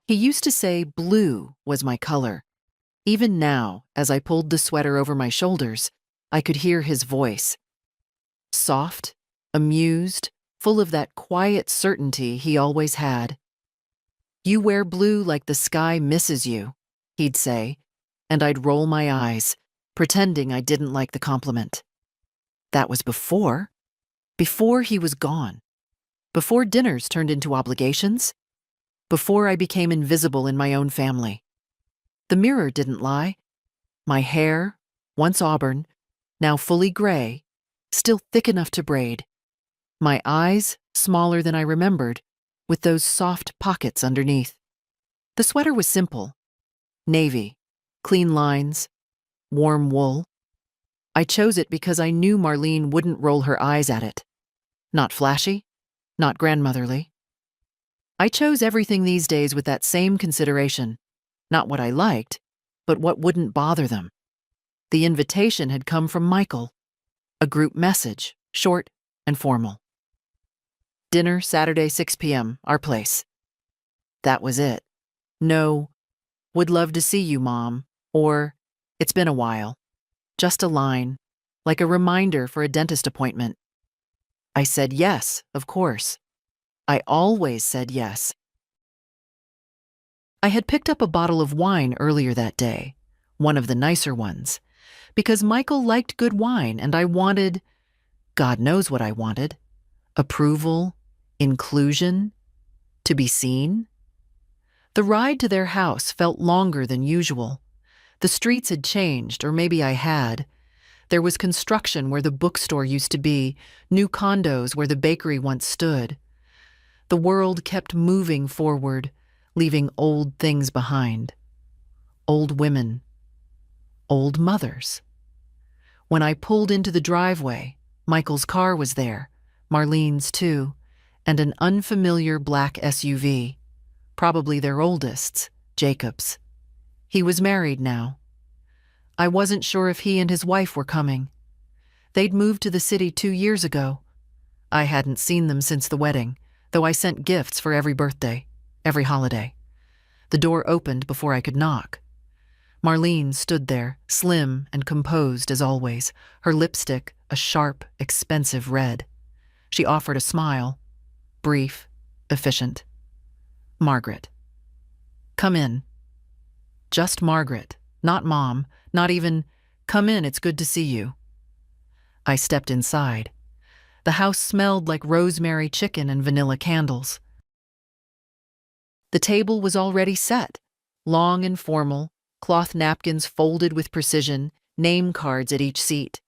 He used to say blue was my color. Even now, as I pulled the sweater over my shoulders, I could hear his voice. Soft, amused, full of that quiet certainty he always had. "You wear blue like the sky misses you," he'd say, and I'd roll my eyes, pretending I didn't like the compliment. That was before he was gone, before dinners turned into obligations, before I became invisible in my own family. The mirror didn't lie. My hair, once auburn, now fully gray, still thick enough to braid. My eyes, smaller than I remembered, with those soft pockets underneath. The sweater was simple. Navy, clean lines, warm wool. I chose it because I knew Marlene wouldn't roll her eyes at it. Not flashy, not grandmotherly. I chose everything these days with that same consideration. Not what I liked, but what wouldn't bother them. The invitation had come from Michael. A group message, short and formal. "Dinner Saturday 6 p.m., our place." That was it. No, "Would love to see you, Mom," or "It's been a while." Just a line, like a reminder for a dentist appointment. I said yes, of course. I always said yes. I had picked up a bottle of wine earlier that day, one of the nicer ones, because Michael liked good wine and I wanted, God knows what I wanted, approval, inclusion, to be seen. The ride to their house felt longer than usual. The streets had changed, or maybe I had. There was construction where the bookstore used to be, new condos where the bakery once stood. The world kept moving forward, leaving old things behind. Old women. Old mothers. When I pulled into the driveway, Michael's car was there, Marlene's too, and an unfamiliar black SUV. Probably their oldest's, Jacob's. He was married now. I wasn't sure if he and his wife were coming. They'd moved to the city 2 years ago. I hadn't seen them since the wedding, though I sent gifts for every birthday, every holiday. The door opened before I could knock. Marlene stood there, slim and composed as always, her lipstick a sharp, expensive red. She offered a smile, brief, efficient. "Margaret." "Come in." Just Margaret, not Mom, not even, "Come in, it's good to see you." I stepped inside. The house smelled like rosemary chicken and vanilla candles. The table was already set, long and formal, cloth napkins folded with precision, name cards at each seat.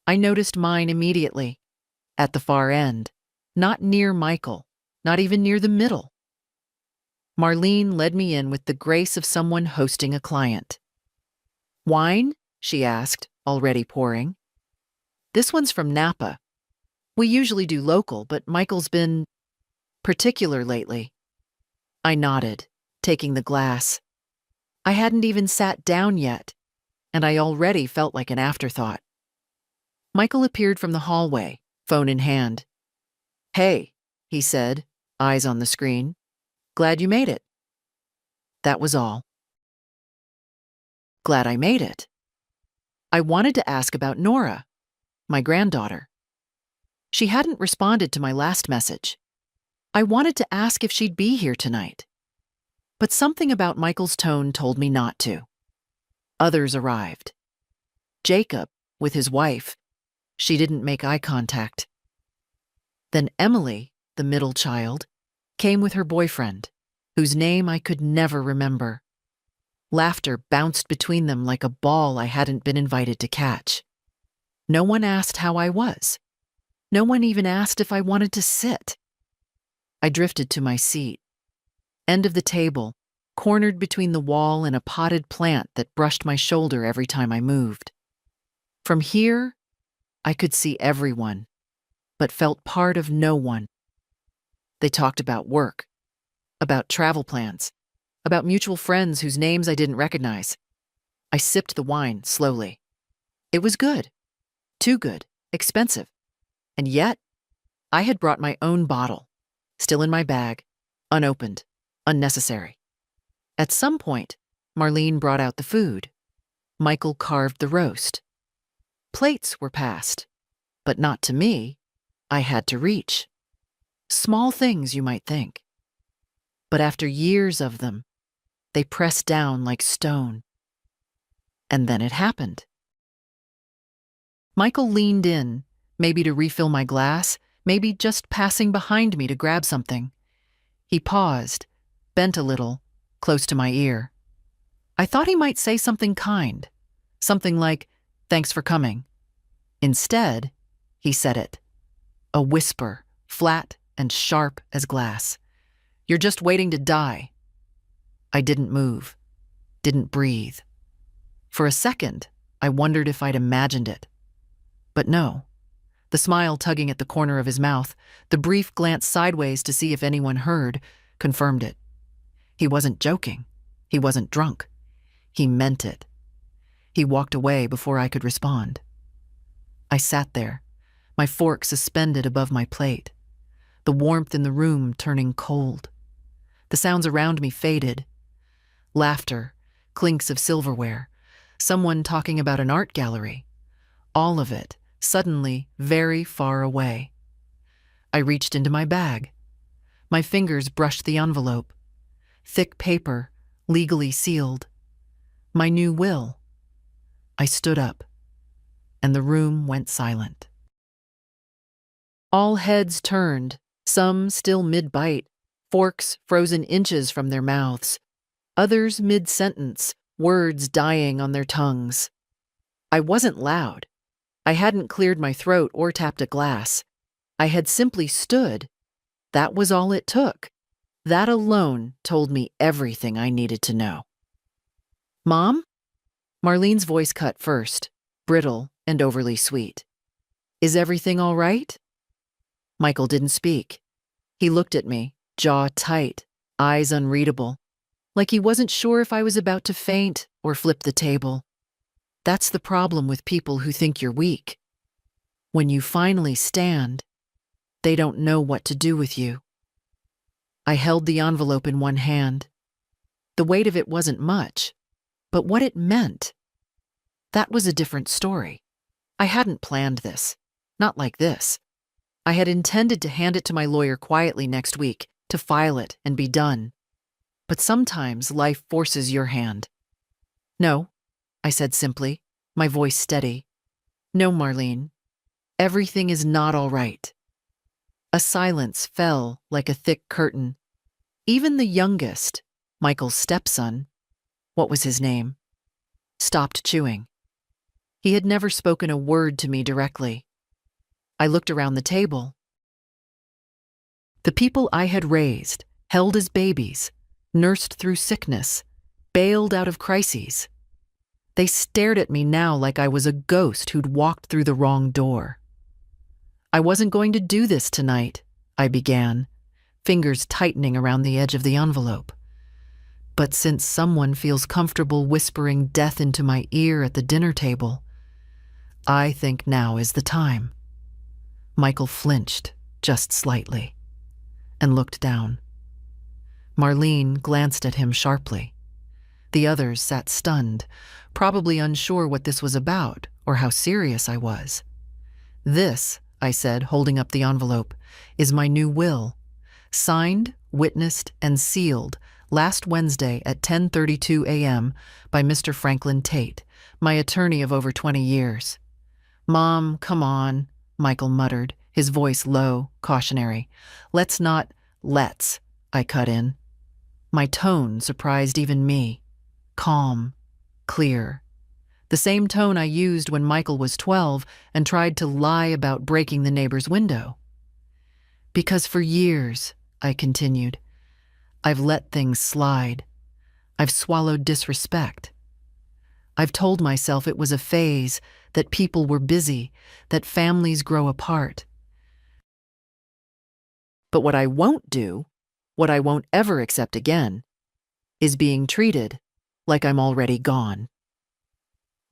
I noticed mine immediately, at the far end, not near Michael, not even near the middle. Marlene led me in with the grace of someone hosting a client. "Wine?" she asked, already pouring. "This one's from Napa. We usually do local, but Michael's been particular lately." I nodded, taking the glass. I hadn't even sat down yet, and I already felt like an afterthought. Michael appeared from the hallway, phone in hand. "Hey," he said, eyes on the screen. "Glad you made it." That was all. Glad I made it. I wanted to ask about Nora, my granddaughter. She hadn't responded to my last message. I wanted to ask if she'd be here tonight. But something about Michael's tone told me not to. Others arrived. Jacob, with his wife. She didn't make eye contact. Then Emily, the middle child, came with her boyfriend, whose name I could never remember. Laughter bounced between them like a ball I hadn't been invited to catch. No one asked how I was. No one even asked if I wanted to sit. I drifted to my seat. End of the table, cornered between the wall and a potted plant that brushed my shoulder every time I moved. From here, I could see everyone, but felt part of no one. They talked about work, about travel plans, about mutual friends whose names I didn't recognize. I sipped the wine slowly. It was good. Too good. Expensive. And yet, I had brought my own bottle, still in my bag, unopened, unnecessary. At some point, Marlene brought out the food. Michael carved the roast. Plates were passed, but not to me. I had to reach. Small things, you might think. But after years of them, they pressed down like stone. And then it happened. Michael leaned in, maybe to refill my glass, maybe just passing behind me to grab something. He paused, bent a little, close to my ear. I thought he might say something kind, something like, "Thanks for coming." Instead, he said it. A whisper, flat and sharp as glass. "You're just waiting to die." I didn't move, didn't breathe. For a second, I wondered if I'd imagined it. But no. The smile tugging at the corner of his mouth, the brief glance sideways to see if anyone heard, confirmed it. He wasn't joking. He wasn't drunk. He meant it. He walked away before I could respond. I sat there, my fork suspended above my plate, the warmth in the room turning cold. The sounds around me faded. Laughter, clinks of silverware, someone talking about an art gallery. All of it, suddenly very far away. I reached into my bag. My fingers brushed the envelope. Thick paper, legally sealed. My new will. I stood up, and the room went silent. All heads turned, some still mid-bite, forks frozen inches from their mouths, others mid-sentence, words dying on their tongues. I wasn't loud. I hadn't cleared my throat or tapped a glass. I had simply stood. That was all it took. That alone told me everything I needed to know. "Mom?" Marlene's voice cut first, brittle and overly sweet. "Is everything all right?" Michael didn't speak. He looked at me, jaw tight, eyes unreadable, like he wasn't sure if I was about to faint or flip the table. That's the problem with people who think you're weak. When you finally stand, they don't know what to do with you. I held the envelope in one hand. The weight of it wasn't much, but what it meant, that was a different story. I hadn't planned this, not like this. I had intended to hand it to my lawyer quietly next week, to file it and be done. But sometimes life forces your hand. "No," I said simply, my voice steady. "No, Marlene. Everything is not all right." A silence fell like a thick curtain. Even the youngest, Michael's stepson, what was his name, stopped chewing. He had never spoken a word to me directly. I looked around the table. The people I had raised, held as babies, nursed through sickness, bailed out of crises. They stared at me now like I was a ghost who'd walked through the wrong door. "I wasn't going to do this tonight," I began, fingers tightening around the edge of the envelope. But since someone feels comfortable whispering death into my ear at the dinner table, I think now is the time. Michael flinched, just slightly, and looked down. Marlene glanced at him sharply. The others sat stunned, probably unsure what this was about or how serious I was. "This," I said, holding up the envelope, "is my new will, signed, witnessed, and sealed last Wednesday at 10:32 a.m. by Mr. Franklin Tate, my attorney of over 20 years. "Mom, come on," Michael muttered, his voice low, cautionary. "Let's," I cut in. My tone surprised even me. Calm, clear. The same tone I used when Michael was 12 and tried to lie about breaking the neighbor's window. "Because for years," I continued, "I've let things slide. I've swallowed disrespect. I've told myself it was a phase, that people were busy, that families grow apart. But what I won't do, what I won't ever accept again, is being treated like I'm already gone."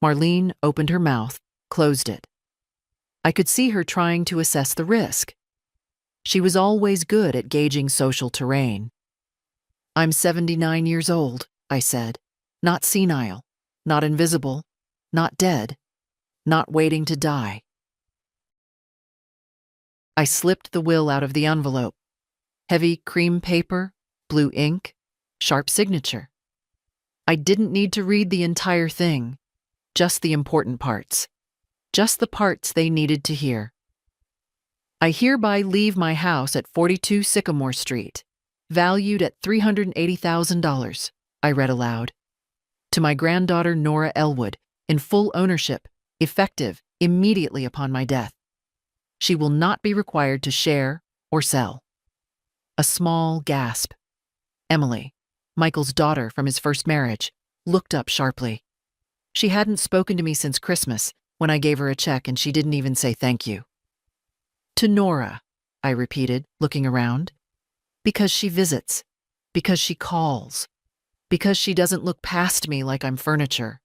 Marlene opened her mouth, closed it. I could see her trying to assess the risk. She was always good at gauging social terrain. "I'm 79 years old," I said. Not senile, not invisible, not dead, not waiting to die. I slipped the will out of the envelope. Heavy cream paper, blue ink, sharp signature. I didn't need to read the entire thing, just the important parts. Just the parts they needed to hear. I hereby leave my house at 42 Sycamore Street, valued at $380,000, I read aloud. To my granddaughter Nora Elwood, in full ownership, effective immediately upon my death. She will not be required to share or sell. A small gasp. Emily, Michael's daughter from his first marriage, looked up sharply. She hadn't spoken to me since Christmas, when I gave her a check and she didn't even say thank you. To Nora, I repeated, looking around. Because she visits. Because she calls. Because she doesn't look past me like I'm furniture.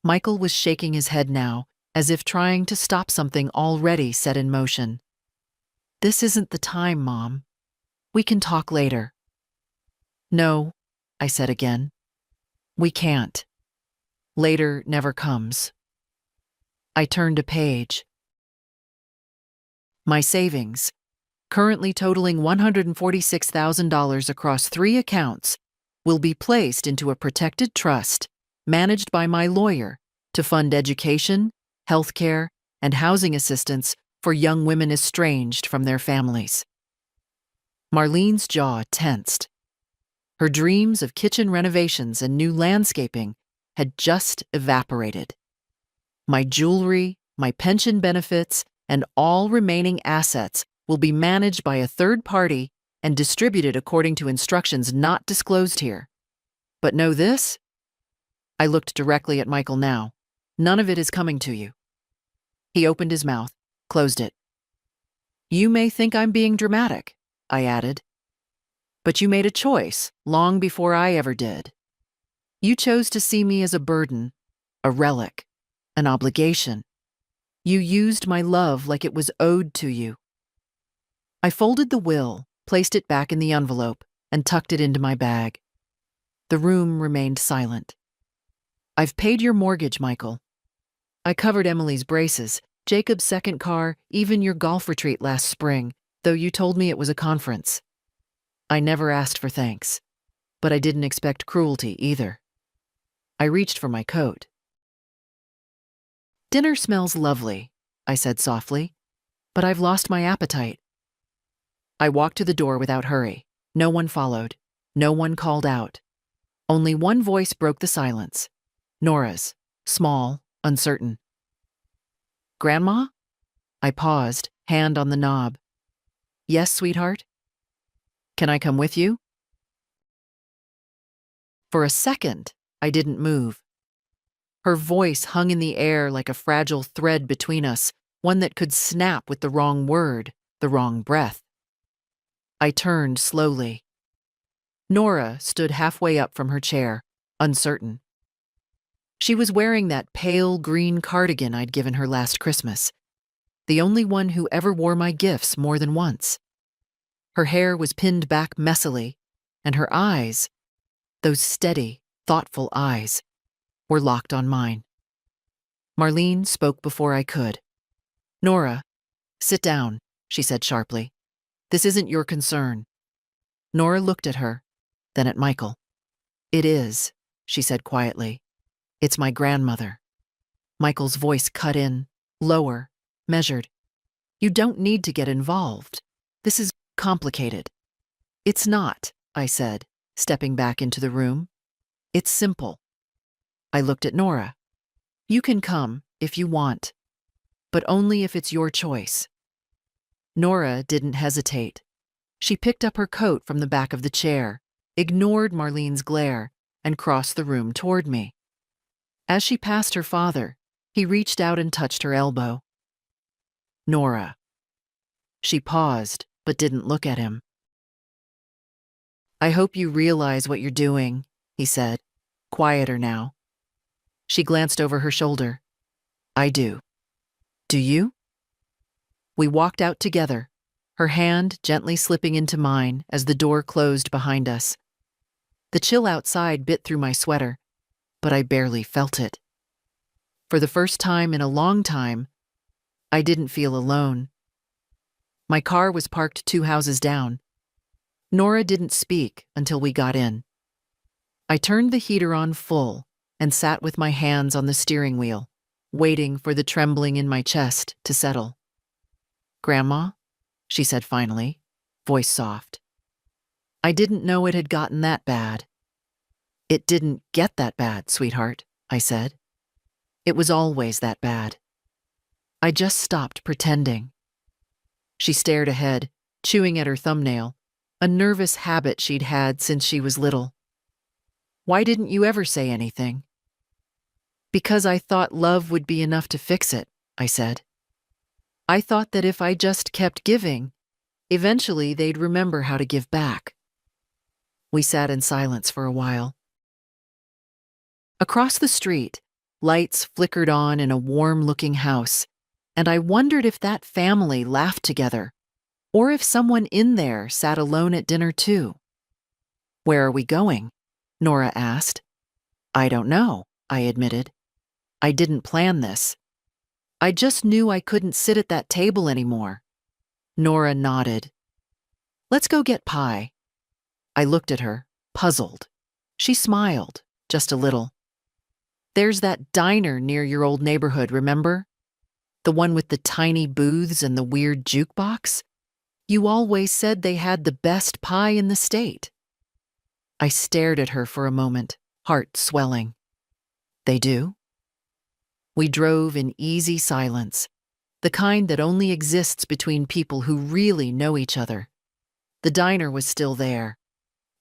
Michael was shaking his head now, as if trying to stop something already set in motion. This isn't the time, Mom. We can talk later. No, I said again. We can't. Later never comes. I turned a page. My savings, currently totaling $146,000 across 3 accounts, will be placed into a protected trust managed by my lawyer to fund education, health care, and housing assistance for young women estranged from their families. Marlene's jaw tensed. Her dreams of kitchen renovations and new landscaping had just evaporated. My jewelry, my pension benefits, and all remaining assets will be managed by a third party and distributed according to instructions not disclosed here. But know this? I looked directly at Michael now. None of it is coming to you. He opened his mouth, closed it. You may think I'm being dramatic, I added. But you made a choice long before I ever did. You chose to see me as a burden, a relic, an obligation. You used my love like it was owed to you. I folded the will, placed it back in the envelope, and tucked it into my bag. The room remained silent. I've paid your mortgage, Michael. I covered Emily's braces, Jacob's second car, even your golf retreat last spring, though you told me it was a conference. I never asked for thanks, but I didn't expect cruelty either. I reached for my coat. Dinner smells lovely, I said softly, but I've lost my appetite. I walked to the door without hurry. No one followed. No one called out. Only one voice broke the silence. Nora's, small, uncertain. Grandma? I paused, hand on the knob. Yes, sweetheart? Can I come with you? For a second, I didn't move. Her voice hung in the air like a fragile thread between us, one that could snap with the wrong word, the wrong breath. I turned slowly. Nora stood halfway up from her chair, uncertain. She was wearing that pale green cardigan I'd given her last Christmas, the only one who ever wore my gifts more than once. Her hair was pinned back messily, and her eyes, those steady, thoughtful eyes, were locked on mine. Marlene spoke before I could. Nora, sit down, she said sharply. This isn't your concern. Nora looked at her, then at Michael. It is, she said quietly. It's my grandmother. Michael's voice cut in, lower, measured. You don't need to get involved. This is complicated. It's not, I said, stepping back into the room. It's simple. I looked at Nora. You can come if you want, but only if it's your choice. Nora didn't hesitate. She picked up her coat from the back of the chair, ignored Marlene's glare, and crossed the room toward me. As she passed her father, he reached out and touched her elbow. Nora. She paused, but didn't look at him. I hope you realize what you're doing, he said, quieter now. She glanced over her shoulder. I do. Do you? We walked out together, her hand gently slipping into mine as the door closed behind us. The chill outside bit through my sweater, but I barely felt it. For the first time in a long time, I didn't feel alone. My car was parked 2 houses down. Nora didn't speak until we got in. I turned the heater on full and sat with my hands on the steering wheel, waiting for the trembling in my chest to settle. "Grandma?" she said finally, voice soft. "I didn't know it had gotten that bad." "It didn't get that bad, sweetheart," I said. "It was always that bad. I just stopped pretending." She stared ahead, chewing at her thumbnail, a nervous habit she'd had since she was little. "Why didn't you ever say anything?" "Because I thought love would be enough to fix it," I said. "I thought that if I just kept giving, eventually they'd remember how to give back." We sat in silence for a while. Across the street, lights flickered on in a warm-looking house, and I wondered if that family laughed together, or if someone in there sat alone at dinner too. "Where are we going?" Nora asked. "I don't know," I admitted. "I didn't plan this. I just knew I couldn't sit at that table anymore." Nora nodded. "Let's go get pie." I looked at her, puzzled. She smiled, just a little. "There's that diner near your old neighborhood, remember? The one with the tiny booths and the weird jukebox? You always said they had the best pie in the state." I stared at her for a moment, heart swelling. "They do?" We drove in easy silence, the kind that only exists between people who really know each other. The diner was still there.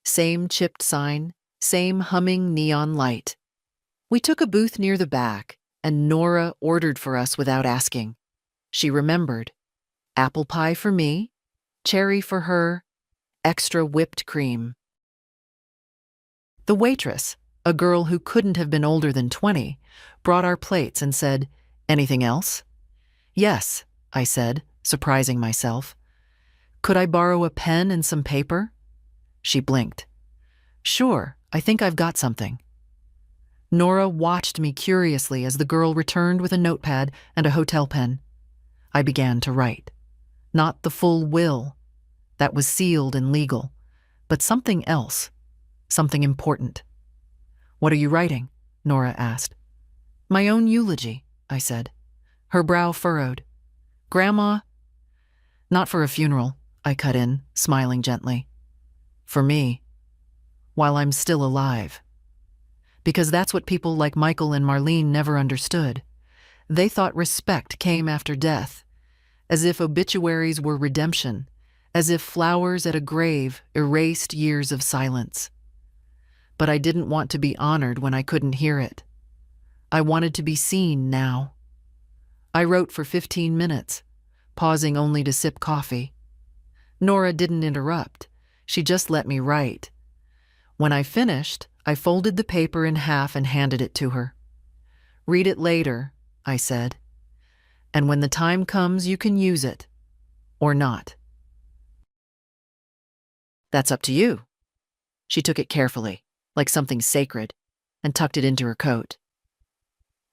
Same chipped sign, same humming neon light. We took a booth near the back, and Nora ordered for us without asking. She remembered. Apple pie for me, cherry for her, extra whipped cream. The waitress, a girl who couldn't have been older than 20, brought our plates and said, "Anything else?" "Yes," I said, surprising myself. "Could I borrow a pen and some paper?" She blinked. "Sure, I think I've got something." Nora watched me curiously as the girl returned with a notepad and a hotel pen. I began to write. Not the full will. That was sealed and legal. But something else. Something important. "What are you writing?" Nora asked. "My own eulogy," I said. Her brow furrowed. "Grandma?" "Not for a funeral," I cut in, smiling gently. "For me. While I'm still alive." Because that's what people like Michael and Marlene never understood. They thought respect came after death, as if obituaries were redemption, as if flowers at a grave erased years of silence. But I didn't want to be honored when I couldn't hear it. I wanted to be seen now. I wrote for 15 minutes, pausing only to sip coffee. Nora didn't interrupt. She just let me write. When I finished, I folded the paper in half and handed it to her. "Read it later," I said. "And when the time comes, you can use it. Or not." "That's up to you." She took it carefully, like something sacred, and tucked it into her coat.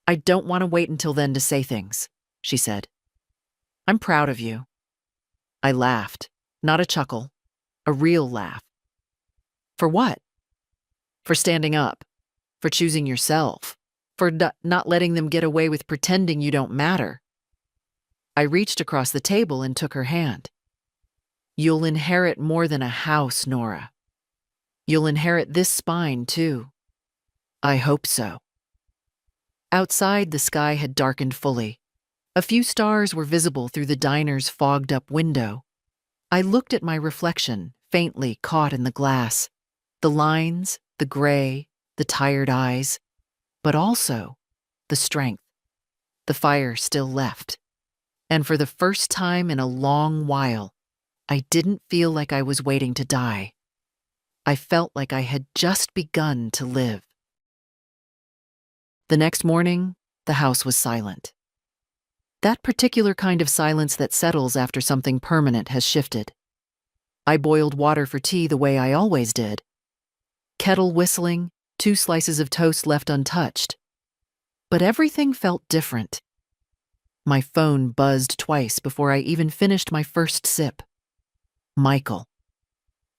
"I don't want to wait until then to say things," she said. "I'm proud of you." I laughed, not a chuckle, a real laugh. "For what?" "For standing up, for choosing yourself, for not letting them get away with pretending you don't matter." I reached across the table and took her hand. "You'll inherit more than a house, Nora. You'll inherit this spine, too." "I hope so." Outside, the sky had darkened fully. A few stars were visible through the diner's fogged-up window. I looked at my reflection, faintly caught in the glass. The lines, the gray, the tired eyes, but also the strength. The fire still left. And for the first time in a long while, I didn't feel like I was waiting to die. I felt like I had just begun to live. The next morning, the house was silent. That particular kind of silence that settles after something permanent has shifted. I boiled water for tea the way I always did. kettle whistling, 2 slices of toast left untouched. But everything felt different. My phone buzzed twice before I even finished my first sip. Michael.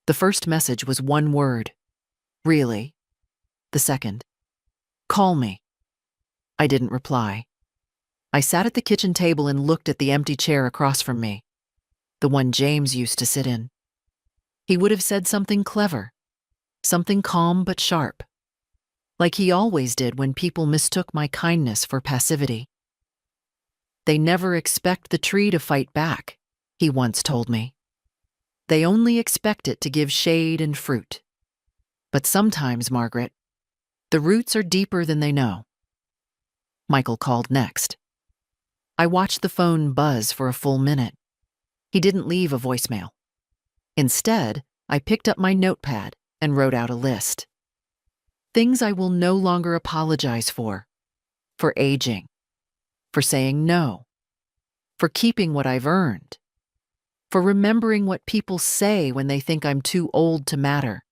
The first message was one word. Really? The second. Call me. I didn't reply. I sat at the kitchen table and looked at the empty chair across from me, the one James used to sit in. He would have said something clever, something calm but sharp, like he always did when people mistook my kindness for passivity. They never expect the tree to fight back, he once told me. They only expect it to give shade and fruit. But sometimes, Margaret, the roots are deeper than they know. Michael called next. I watched the phone buzz for a full minute. He didn't leave a voicemail. Instead, I picked up my notepad and wrote out a list. Things I will no longer apologize for aging, for saying no, for keeping what I've earned, for remembering what people say when they think I'm too old to matter,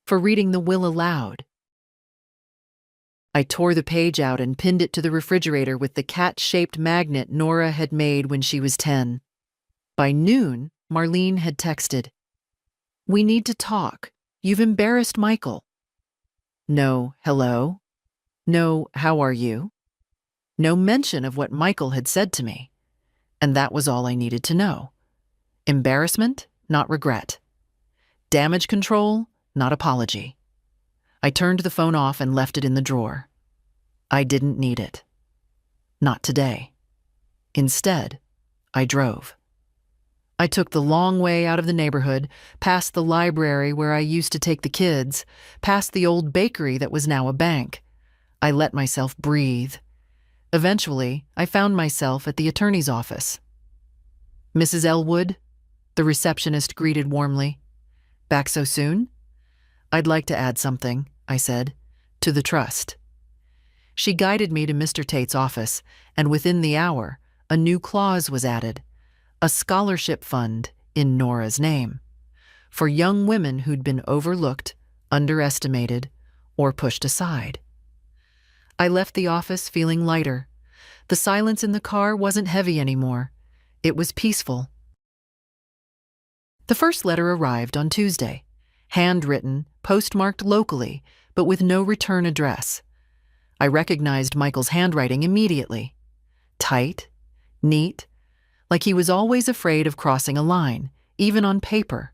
for reading the will aloud. I tore the page out and pinned it to the refrigerator with the cat-shaped magnet Nora had made when she was 10. By noon, Marlene had texted, "We need to talk. You've embarrassed Michael." No hello. No how are you. No mention of what Michael had said to me. And that was all I needed to know. Embarrassment, not regret. Damage control, not apology. I turned the phone off and left it in the drawer. I didn't need it. Not today. Instead, I drove. I took the long way out of the neighborhood, past the library where I used to take the kids, past the old bakery that was now a bank. I let myself breathe. Eventually, I found myself at the attorney's office. "Mrs. Elwood?" the receptionist greeted warmly. "Back so soon?" "I'd like to add something," I said, "to the trust." She guided me to Mr. Tate's office, and within the hour, a new clause was added. A scholarship fund in Nora's name, for young women who'd been overlooked, underestimated, or pushed aside. I left the office feeling lighter. The silence in the car wasn't heavy anymore. It was peaceful. The first letter arrived on Tuesday, handwritten, postmarked locally, but with no return address. I recognized Michael's handwriting immediately. Tight, neat, like he was always afraid of crossing a line, even on paper.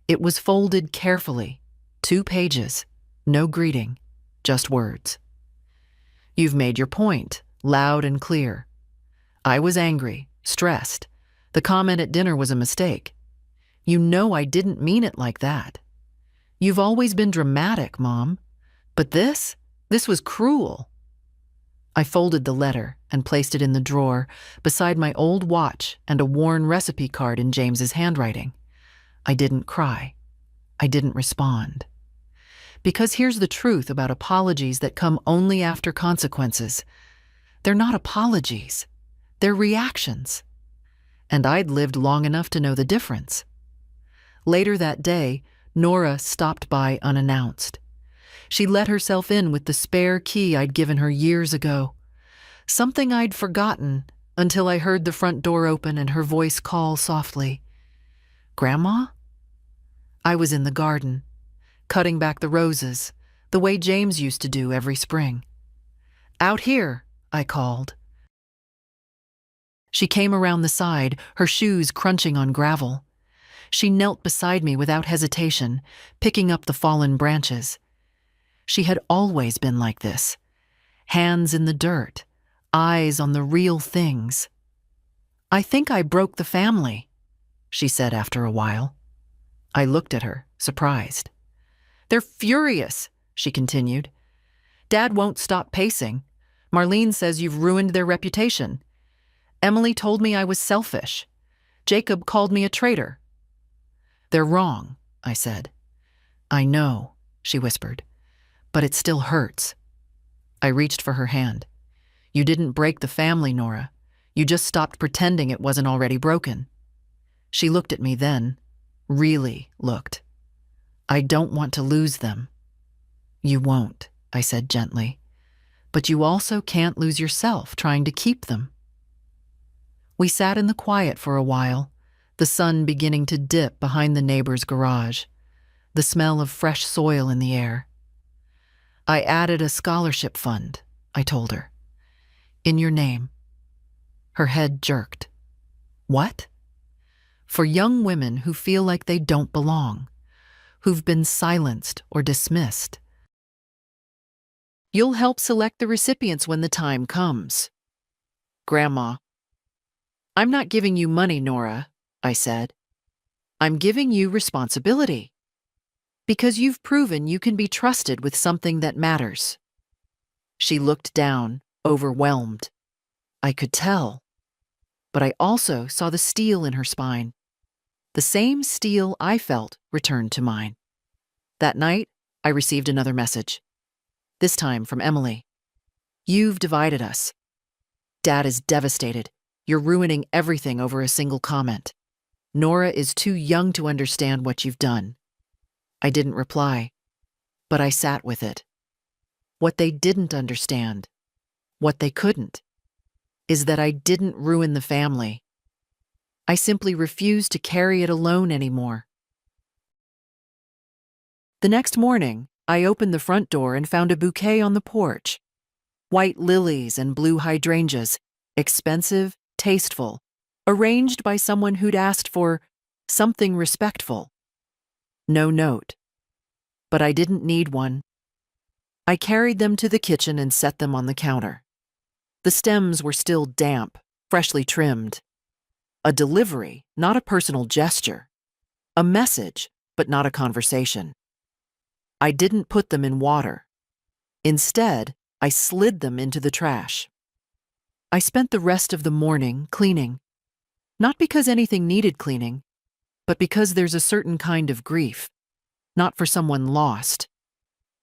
It was folded carefully. 2 pages. No greeting. Just words. "You've made your point, loud and clear." I was angry, stressed. The comment at dinner was a mistake. "You know I didn't mean it like that." "You've always been dramatic, Mom. But this was cruel." I folded the letter and placed it in the drawer beside my old watch and a worn recipe card in James's handwriting. I didn't cry. I didn't respond. Because here's the truth about apologies that come only after consequences. They're not apologies. They're reactions. And I'd lived long enough to know the difference. Later that day, Nora stopped by unannounced. She let herself in with the spare key I'd given her years ago. Something I'd forgotten until I heard the front door open and her voice call softly. "Grandma?" I was in the garden, cutting back the roses, the way James used to do every spring. "Out here," I called. She came around the side, her shoes crunching on gravel. She knelt beside me without hesitation, picking up the fallen branches. She had always been like this. Hands in the dirt, eyes on the real things. "I think I broke the family," she said after a while. I looked at her, surprised. "They're furious," she continued. "Dad won't stop pacing. Marlene says you've ruined their reputation. Emily told me I was selfish. Jacob called me a traitor." "They're wrong," I said. "I know," she whispered. "But it still hurts." I reached for her hand. "You didn't break the family, Nora. You just stopped pretending it wasn't already broken." She looked at me then, really looked. "I don't want to lose them," You won't, I said gently. But you also can't lose yourself trying to keep them. We sat in the quiet for a while, the sun beginning to dip behind the neighbor's garage, the smell of fresh soil in the air. I added a scholarship fund, I told her. In your name. Her head jerked. What? For young women who feel like they don't belong, who've been silenced or dismissed. You'll help select the recipients when the time comes. Grandma. I'm not giving you money, Nora, I said. I'm giving you responsibility. Because you've proven you can be trusted with something that matters. She looked down, overwhelmed. I could tell. But I also saw the steel in her spine. The same steel I felt returned to mine. That night, I received another message. This time from Emily. You've divided us. Dad is devastated. You're ruining everything over a single comment. Nora is too young to understand what you've done. I didn't reply, but I sat with it. What they didn't understand, what they couldn't, is that I didn't ruin the family. I simply refused to carry it alone anymore. The next morning, I opened the front door and found a bouquet on the porch. White lilies and blue hydrangeas, expensive, tasteful, arranged by someone who'd asked for something respectful. No note. But I didn't need one. I carried them to the kitchen and set them on the counter. The stems were still damp, freshly trimmed. A delivery, not a personal gesture. A message, but not a conversation. I didn't put them in water. Instead, I slid them into the trash. I spent the rest of the morning cleaning. Not because anything needed cleaning, but because there's a certain kind of grief, not for someone lost,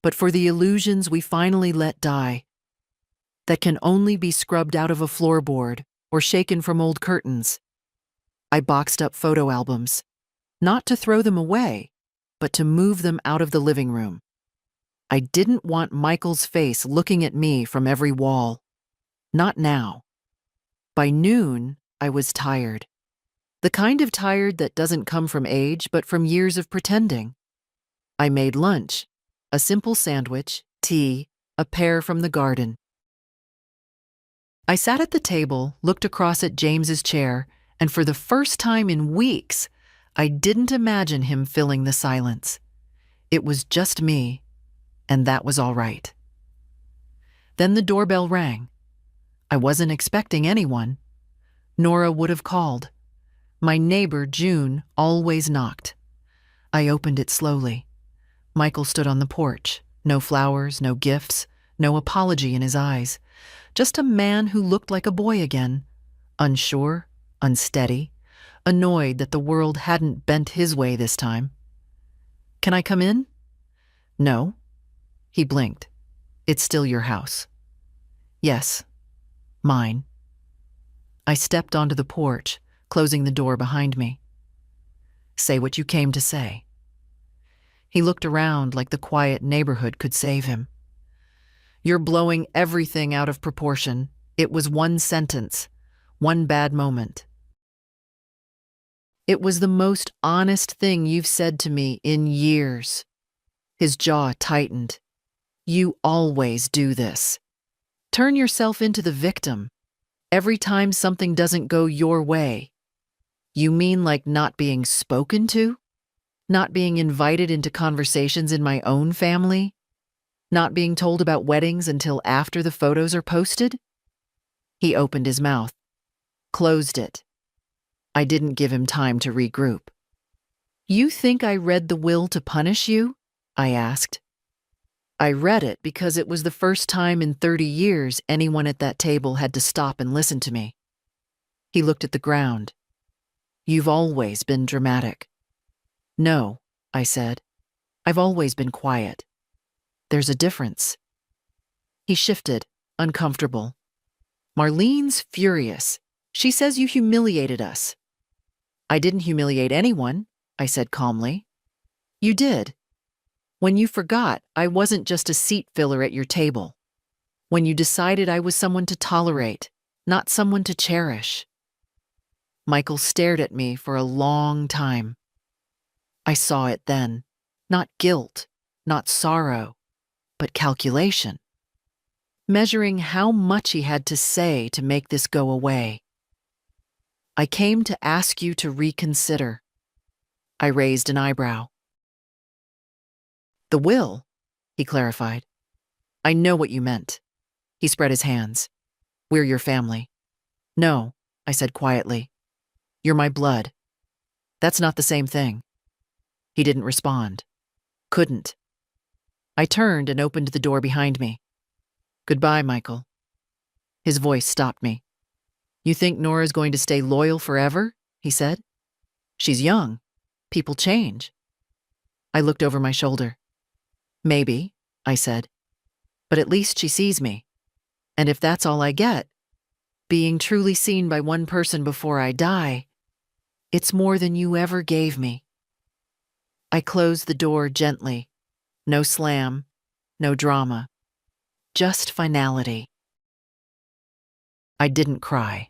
but for the illusions we finally let die, that can only be scrubbed out of a floorboard or shaken from old curtains. I boxed up photo albums, not to throw them away, but to move them out of the living room. I didn't want Michael's face looking at me from every wall. Not now. By noon, I was tired. The kind of tired that doesn't come from age, but from years of pretending. I made lunch, a simple sandwich, tea, a pear from the garden. I sat at the table, looked across at James's chair, and for the first time in weeks, I didn't imagine him filling the silence. It was just me, and that was all right. Then the doorbell rang. I wasn't expecting anyone. Nora would have called. My neighbor, June, always knocked. I opened it slowly. Michael stood on the porch. No flowers, no gifts, no apology in his eyes. Just a man who looked like a boy again. Unsure, unsteady, annoyed that the world hadn't bent his way this time. Can I come in? No. He blinked. It's still your house. Yes. Mine. I stepped onto the porch, closing the door behind me. Say what you came to say. He looked around like the quiet neighborhood could save him. You're blowing everything out of proportion. It was one sentence, one bad moment. It was the most honest thing you've said to me in years. His jaw tightened. You always do this. Turn yourself into the victim. Every time something doesn't go your way. You mean like not being spoken to? Not being invited into conversations in my own family? Not being told about weddings until after the photos are posted? He opened his mouth, closed it. I didn't give him time to regroup. You think I read the will to punish you? I asked. I read it because it was the first time in 30 years anyone at that table had to stop and listen to me. He looked at the ground. You've always been dramatic. No, I said. I've always been quiet. There's a difference. He shifted, uncomfortable. Marlene's furious. She says you humiliated us. I didn't humiliate anyone, I said calmly. You did. When you forgot I wasn't just a seat filler at your table. When you decided I was someone to tolerate, not someone to cherish. Michael stared at me for a long time. I saw it then. Not guilt, not sorrow, but calculation. Measuring how much he had to say to make this go away. I came to ask you to reconsider. I raised an eyebrow. The will, he clarified. I know what you meant. He spread his hands. We're your family. No, I said quietly. You're my blood. That's not the same thing. He didn't respond. Couldn't. I turned and opened the door behind me. Goodbye, Michael. His voice stopped me. You think Nora's going to stay loyal forever? He said. She's young. People change. I looked over my shoulder. Maybe, I said. But at least she sees me. And if that's all I get, being truly seen by one person before I die, it's more than you ever gave me. I closed the door gently. No slam, no drama. Just finality. I didn't cry.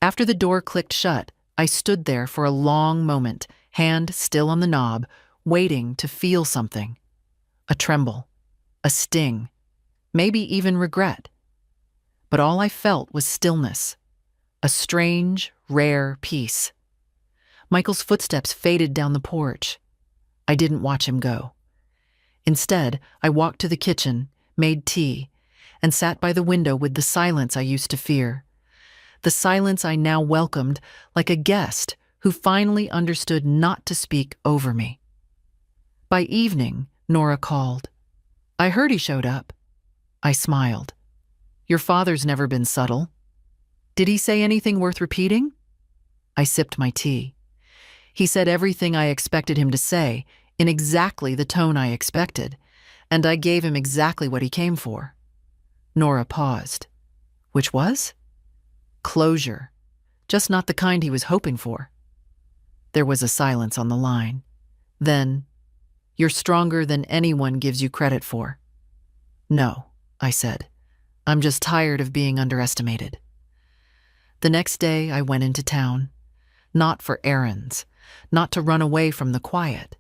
After the door clicked shut, I stood there for a long moment, hand still on the knob, waiting to feel something. A tremble, a sting, maybe even regret. But all I felt was stillness, a strange, rare peace. Michael's footsteps faded down the porch. I didn't watch him go. Instead, I walked to the kitchen, made tea, and sat by the window with the silence I used to fear. The silence I now welcomed like a guest who finally understood not to speak over me. By evening, Nora called. I heard he showed up. I smiled. Your father's never been subtle. Did he say anything worth repeating? I sipped my tea. He said everything I expected him to say, in exactly the tone I expected, and I gave him exactly what he came for. Nora paused. Which was? Closure. Just not the kind he was hoping for. There was a silence on the line. Then, you're stronger than anyone gives you credit for. No, I said. I'm just tired of being underestimated. The next day, I went into town. Not for errands, not to run away from the quiet,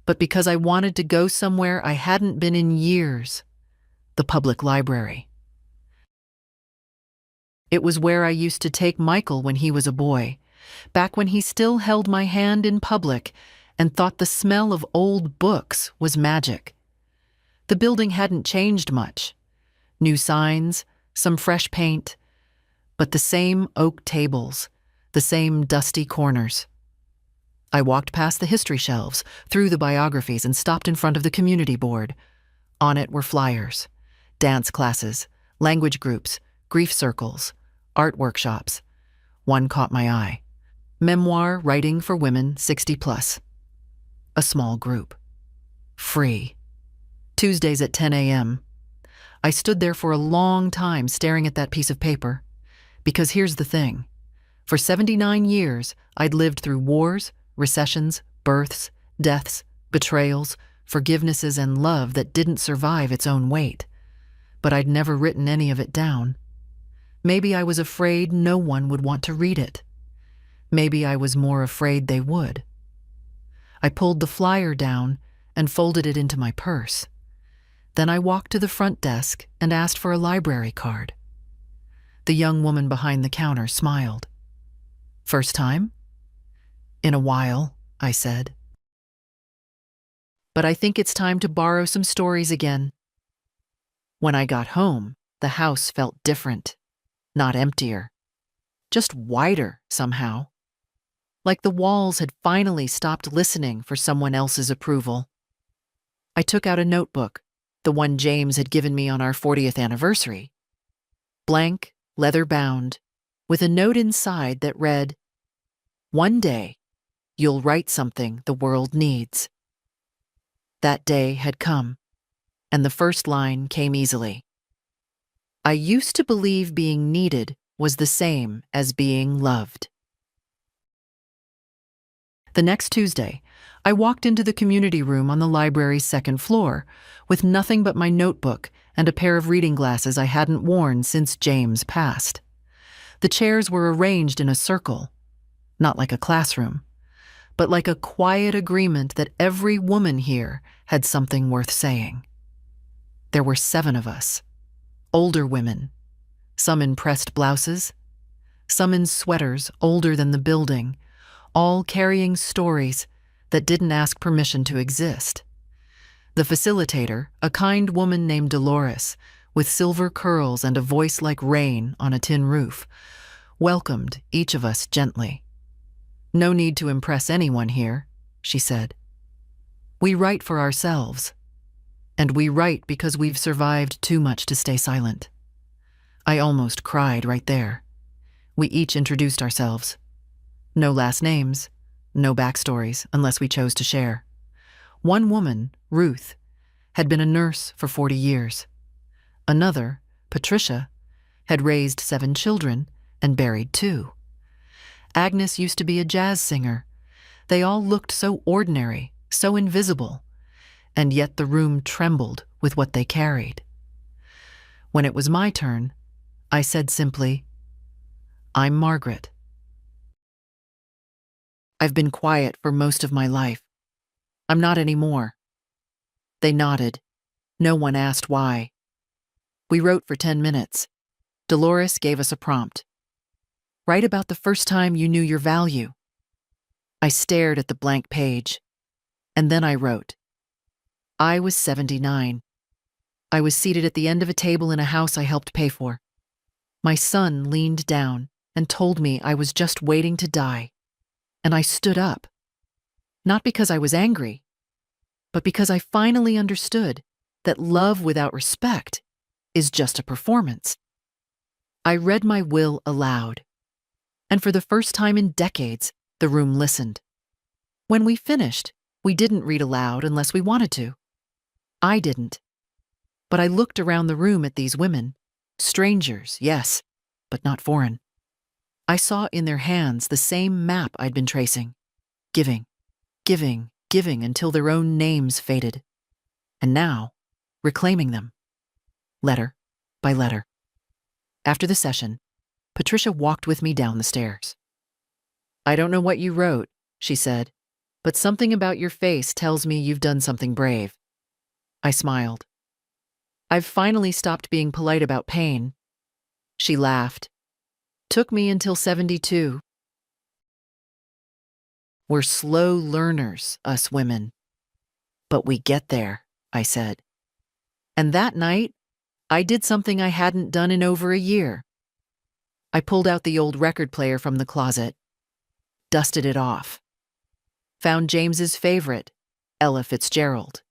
but because I wanted to go somewhere I hadn't been in years. The public library. It was where I used to take Michael when he was a boy, back when he still held my hand in public and thought the smell of old books was magic. The building hadn't changed much. New signs, some fresh paint, but the same oak tables, the same dusty corners. I walked past the history shelves, through the biographies, and stopped in front of the community board. On it were flyers, dance classes, language groups, grief circles, art workshops. One caught my eye. Memoir Writing for Women 60 Plus. A small group. Free. Tuesdays at 10 a.m. I stood there for a long time staring at that piece of paper. Because here's the thing. For 79 years, I'd lived through wars, recessions, births, deaths, betrayals, forgivenesses, and love that didn't survive its own weight. But I'd never written any of it down. Maybe I was afraid no one would want to read it. Maybe I was more afraid they would. I pulled the flyer down and folded it into my purse. Then I walked to the front desk and asked for a library card. The young woman behind the counter smiled. First time? In a while, I said. But I think it's time to borrow some stories again. When I got home, the house felt different, not emptier, just wider somehow. Like the walls had finally stopped listening for someone else's approval. I took out a notebook, the one James had given me on our 40th anniversary. Blank, leather-bound, with a note inside that read, "One day, you'll write something the world needs." That day had come, and the first line came easily. I used to believe being needed was the same as being loved. The next Tuesday, I walked into the community room on the library's second floor, with nothing but my notebook and a pair of reading glasses I hadn't worn since James passed. The chairs were arranged in a circle, not like a classroom, but like a quiet agreement that every woman here had something worth saying. There were 7 of us, older women, some in pressed blouses, some in sweaters older than the building, all carrying stories that didn't ask permission to exist. The facilitator, a kind woman named Dolores, with silver curls and a voice like rain on a tin roof, welcomed each of us gently. "No need to impress anyone here," she said. "We write for ourselves, and we write because we've survived too much to stay silent." I almost cried right there. We each introduced ourselves. No last names, no backstories, unless we chose to share. One woman, Ruth, had been a nurse for 40 years. Another, Patricia, had raised 7 children and buried 2. Agnes used to be a jazz singer. They all looked so ordinary, so invisible, and yet the room trembled with what they carried. When it was my turn, I said simply, "I'm Margaret. I've been quiet for most of my life. I'm not anymore." They nodded. No one asked why. We wrote for 10 minutes. Dolores gave us a prompt. "Write about the first time you knew your value." I stared at the blank page, and then I wrote. I was 79. I was seated at the end of a table in a house I helped pay for. My son leaned down and told me I was just waiting to die, and I stood up. Not because I was angry, but because I finally understood that love without respect is just a performance. I read my will aloud, and for the first time in decades, the room listened. When we finished, we didn't read aloud unless we wanted to. I didn't. But I looked around the room at these women. Strangers, yes, but not foreign. I saw in their hands the same map I'd been tracing. Giving, giving, giving until their own names faded. And now, reclaiming them. Letter by letter. After the session, Patricia walked with me down the stairs. "I don't know what you wrote," she said, "but something about your face tells me you've done something brave." I smiled. "I've finally stopped being polite about pain." She laughed. "Took me until 72. We're slow learners, us women. But we get there," I said. And that night, I did something I hadn't done in over a year. I pulled out the old record player from the closet, dusted it off, found James's favorite, Ella Fitzgerald,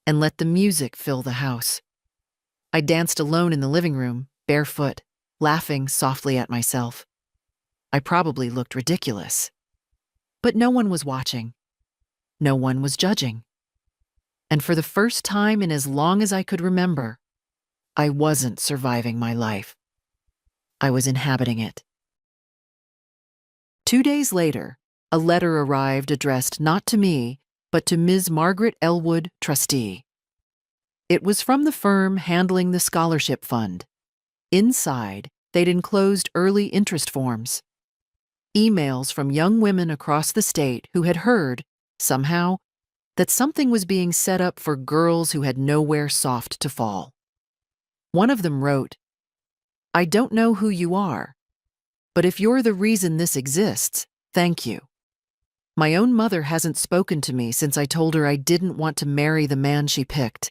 and let the music fill the house. I danced alone in the living room, barefoot, laughing softly at myself. I probably looked ridiculous. But no one was watching. No one was judging. And for the first time in as long as I could remember, I wasn't surviving my life. I was inhabiting it. 2 days later, a letter arrived addressed not to me, but to Ms. Margaret Elwood, trustee. It was from the firm handling the scholarship fund. Inside, they'd enclosed early interest forms. Emails from young women across the state who had heard, somehow, that something was being set up for girls who had nowhere soft to fall. One of them wrote, "I don't know who you are, but if you're the reason this exists, thank you. My own mother hasn't spoken to me since I told her I didn't want to marry the man she picked.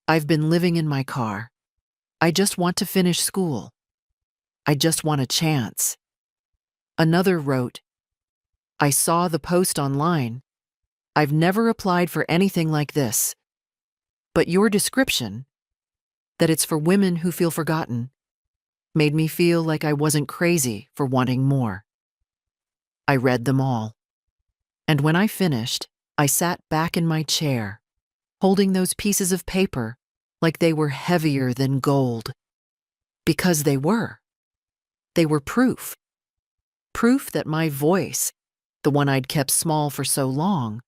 I've been living in my car. I just want to finish school. I just want a chance." Another wrote, "I saw the post online. I've never applied for anything like this. But your description, that it's for women who feel forgotten, made me feel like I wasn't crazy for wanting more." I read them all. And when I finished, I sat back in my chair, holding those pieces of paper like they were heavier than gold. Because they were. They were proof. Proof that my voice, the one I'd kept small for so long,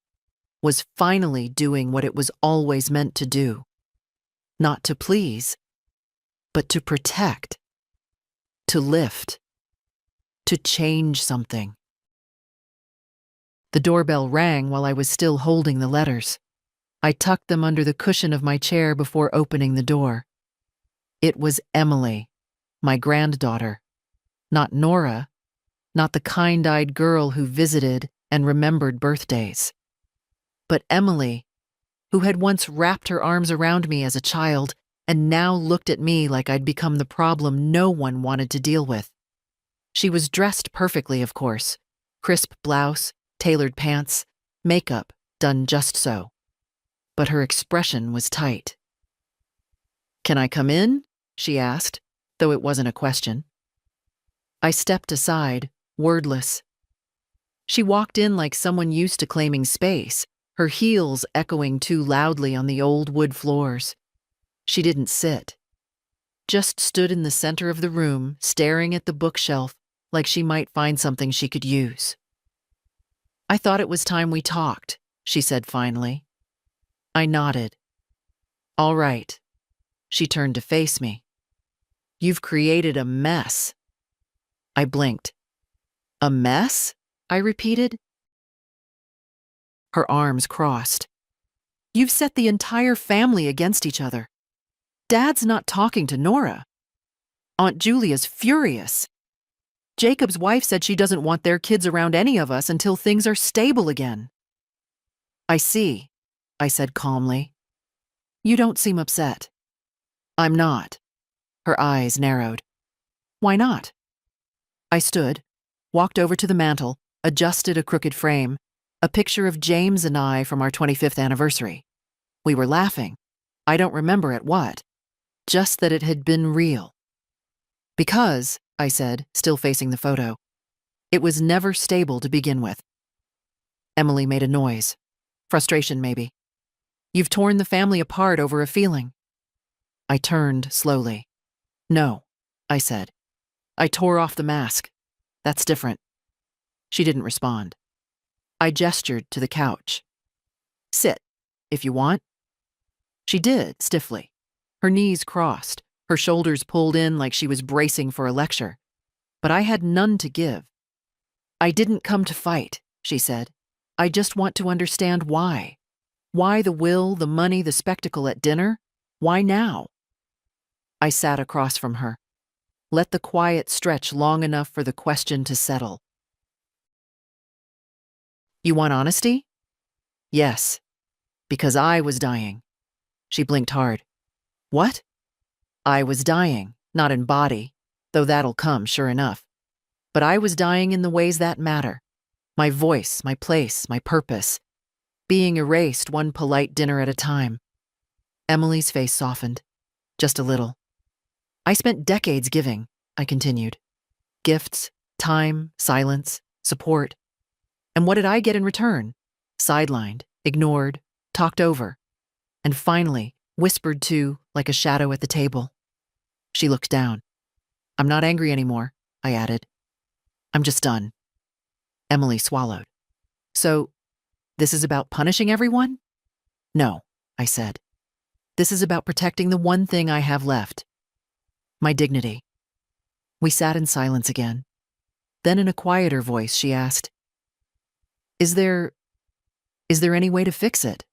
was finally doing what it was always meant to do. Not to please, but to protect, to lift, to change something. The doorbell rang while I was still holding the letters. I tucked them under the cushion of my chair before opening the door. It was Emily, my granddaughter. Not Nora, not the kind-eyed girl who visited and remembered birthdays. But Emily, who had once wrapped her arms around me as a child and now looked at me like I'd become the problem no one wanted to deal with. She was dressed perfectly, of course. Crisp blouse, tailored pants, makeup done just so. But her expression was tight. "Can I come in?" she asked, though it wasn't a question. I stepped aside, wordless. She walked in like someone used to claiming space, her heels echoing too loudly on the old wood floors. She didn't sit, just stood in the center of the room, staring at the bookshelf like she might find something she could use. "I thought it was time we talked," she said finally. I nodded. "All right." She turned to face me. "You've created a mess." I blinked. "A mess?" I repeated. Her arms crossed. "You've set the entire family against each other. Dad's not talking to Nora. Aunt Julia's furious. Jacob's wife said she doesn't want their kids around any of us until things are stable again." "I see," I said calmly. "You don't seem upset." "I'm not." Her eyes narrowed. "Why not?" I stood, walked over to the mantel, adjusted a crooked frame, a picture of James and I from our 25th anniversary. We were laughing. I don't remember at what, just that it had been real. "Because," I said, still facing the photo, "it was never stable to begin with." Emily made a noise. Frustration, maybe. "You've torn the family apart over a feeling." I turned slowly. "No," I said. "I tore off the mask. That's different." She didn't respond. I gestured to the couch. "Sit, if you want." She did, stiffly. Her knees crossed, her shoulders pulled in like she was bracing for a lecture. But I had none to give. "I didn't come to fight," she said. "I just want to understand why. Why the will, the money, the spectacle at dinner? Why now?" I sat across from her. Let the quiet stretch long enough for the question to settle. "You want honesty?" "Yes. Because I was dying." She blinked hard. "What?" "I was dying, not in body, though that'll come, sure enough. But I was dying in the ways that matter. My voice, my place, my purpose. Being erased one polite dinner at a time." Emily's face softened. Just a little. "I spent decades giving," I continued. "Gifts, time, silence, support. And what did I get in return? Sidelined, ignored, talked over. And finally, whispered to like a shadow at the table." She looked down. "I'm not angry anymore," I added. "I'm just done." Emily swallowed. "So, this is about punishing everyone?" "No," I said. "This is about protecting the one thing I have left. My dignity." We sat in silence again. Then in a quieter voice, she asked, Is there any way to fix it?"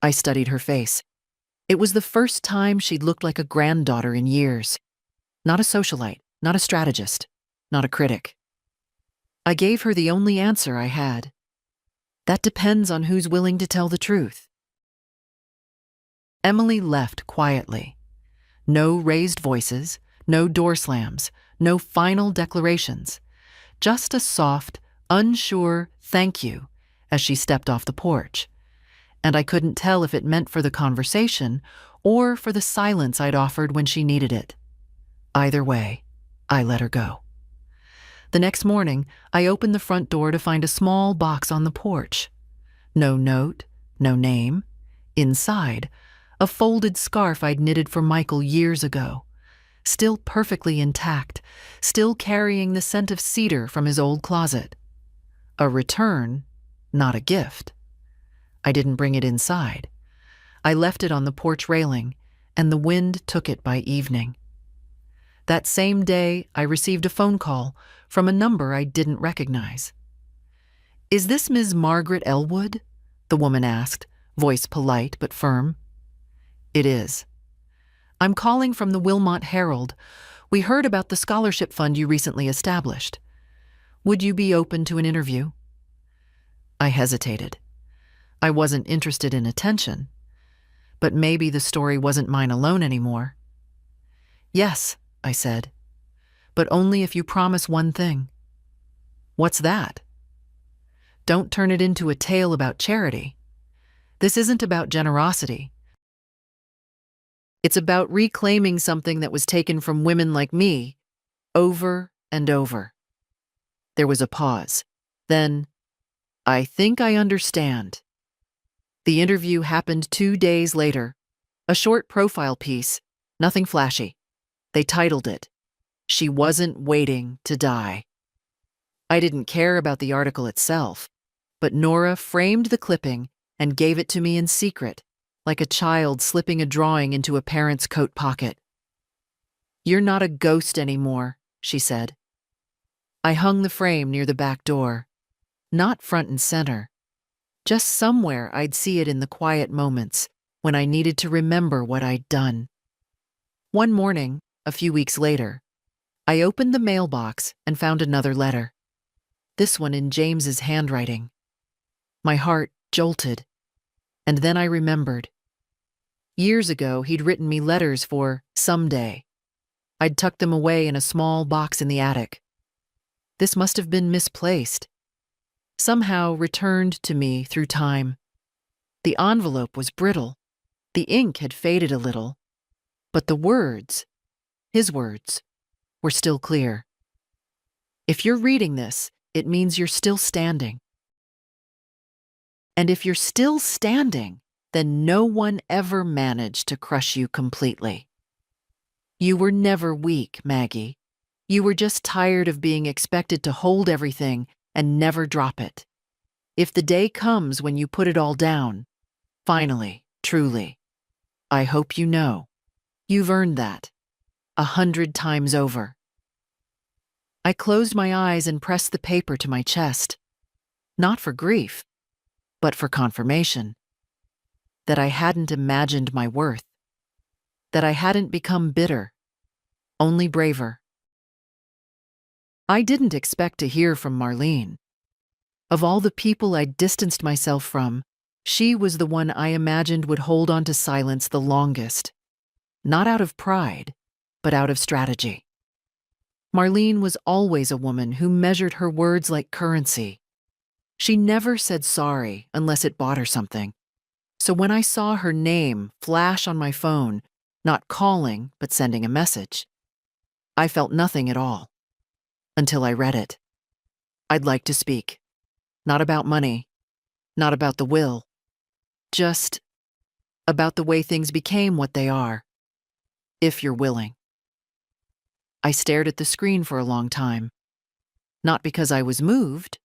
I studied her face. It was the first time she'd looked like a granddaughter in years. Not a socialite, not a strategist, not a critic. I gave her the only answer I had. "That depends on who's willing to tell the truth." Emily left quietly. No raised voices, no door slams, no final declarations. Just a soft, unsure thank you as she stepped off the porch. And I couldn't tell if it meant for the conversation or for the silence I'd offered when she needed it. Either way, I let her go. The next morning, I opened the front door to find a small box on the porch. No note, no name. Inside, a folded scarf I'd knitted for Michael years ago. Still perfectly intact, still carrying the scent of cedar from his old closet. A return, not a gift. I didn't bring it inside. I left it on the porch railing, and the wind took it by evening. That same day, I received a phone call from a number I didn't recognize. "Is this Ms. Margaret Elwood?" the woman asked, voice polite but firm. "It is. I'm calling from the Wilmot Herald. We heard about the scholarship fund you recently established. Would you be open to an interview?" I hesitated. I wasn't interested in attention, but maybe the story wasn't mine alone anymore. "Yes," I said, "but only if you promise one thing." "What's that?" "Don't turn it into a tale about charity. This isn't about generosity. It's about reclaiming something that was taken from women like me over and over." There was a pause. Then, "I think I understand." The interview happened 2 days later. A short profile piece, nothing flashy. They titled it, "She Wasn't Waiting to Die." I didn't care about the article itself, but Nora framed the clipping and gave it to me in secret, like a child slipping a drawing into a parent's coat pocket. "You're not a ghost anymore," she said. I hung the frame near the back door, not front and center, just somewhere I'd see it in the quiet moments when I needed to remember what I'd done. One morning, a few weeks later, I opened the mailbox and found another letter. This one in James's handwriting. My heart jolted, and then I remembered. Years ago, he'd written me letters for someday. I'd tucked them away in a small box in the attic. This must have been misplaced, somehow returned to me through time. The envelope was brittle. The ink had faded a little, but the words, his words, were still clear. "If you're reading this, it means you're still standing. And if you're still standing, then no one ever managed to crush you completely. You were never weak, Maggie. You were just tired of being expected to hold everything and never drop it. If the day comes when you put it all down, finally, truly, I hope you know, you've earned that 100 times over." I closed my eyes and pressed the paper to my chest, not for grief, but for confirmation. That I hadn't imagined my worth. That I hadn't become bitter, only braver. I didn't expect to hear from Marlene. Of all the people I'd distanced myself from, she was the one I imagined would hold on to silence the longest. Not out of pride, but out of strategy. Marlene was always a woman who measured her words like currency. She never said sorry unless it bought her something. So when I saw her name flash on my phone, not calling but sending a message, I felt nothing at all. Until I read it. "I'd like to speak. Not about money. Not about the will. Just about the way things became what they are. If you're willing." I stared at the screen for a long time. Not because I was moved,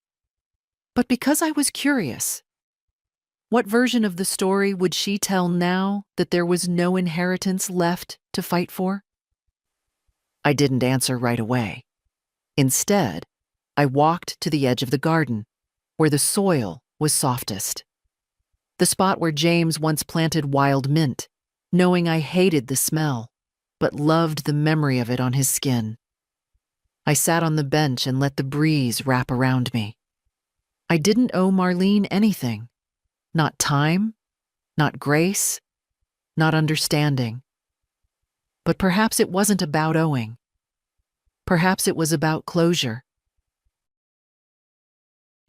but because I was curious. What version of the story would she tell now that there was no inheritance left to fight for? I didn't answer right away. Instead, I walked to the edge of the garden, where the soil was softest. The spot where James once planted wild mint, knowing I hated the smell, but loved the memory of it on his skin. I sat on the bench and let the breeze wrap around me. I didn't owe Marlene anything. Not time, not grace, not understanding. But perhaps it wasn't about owing. Perhaps it was about closure.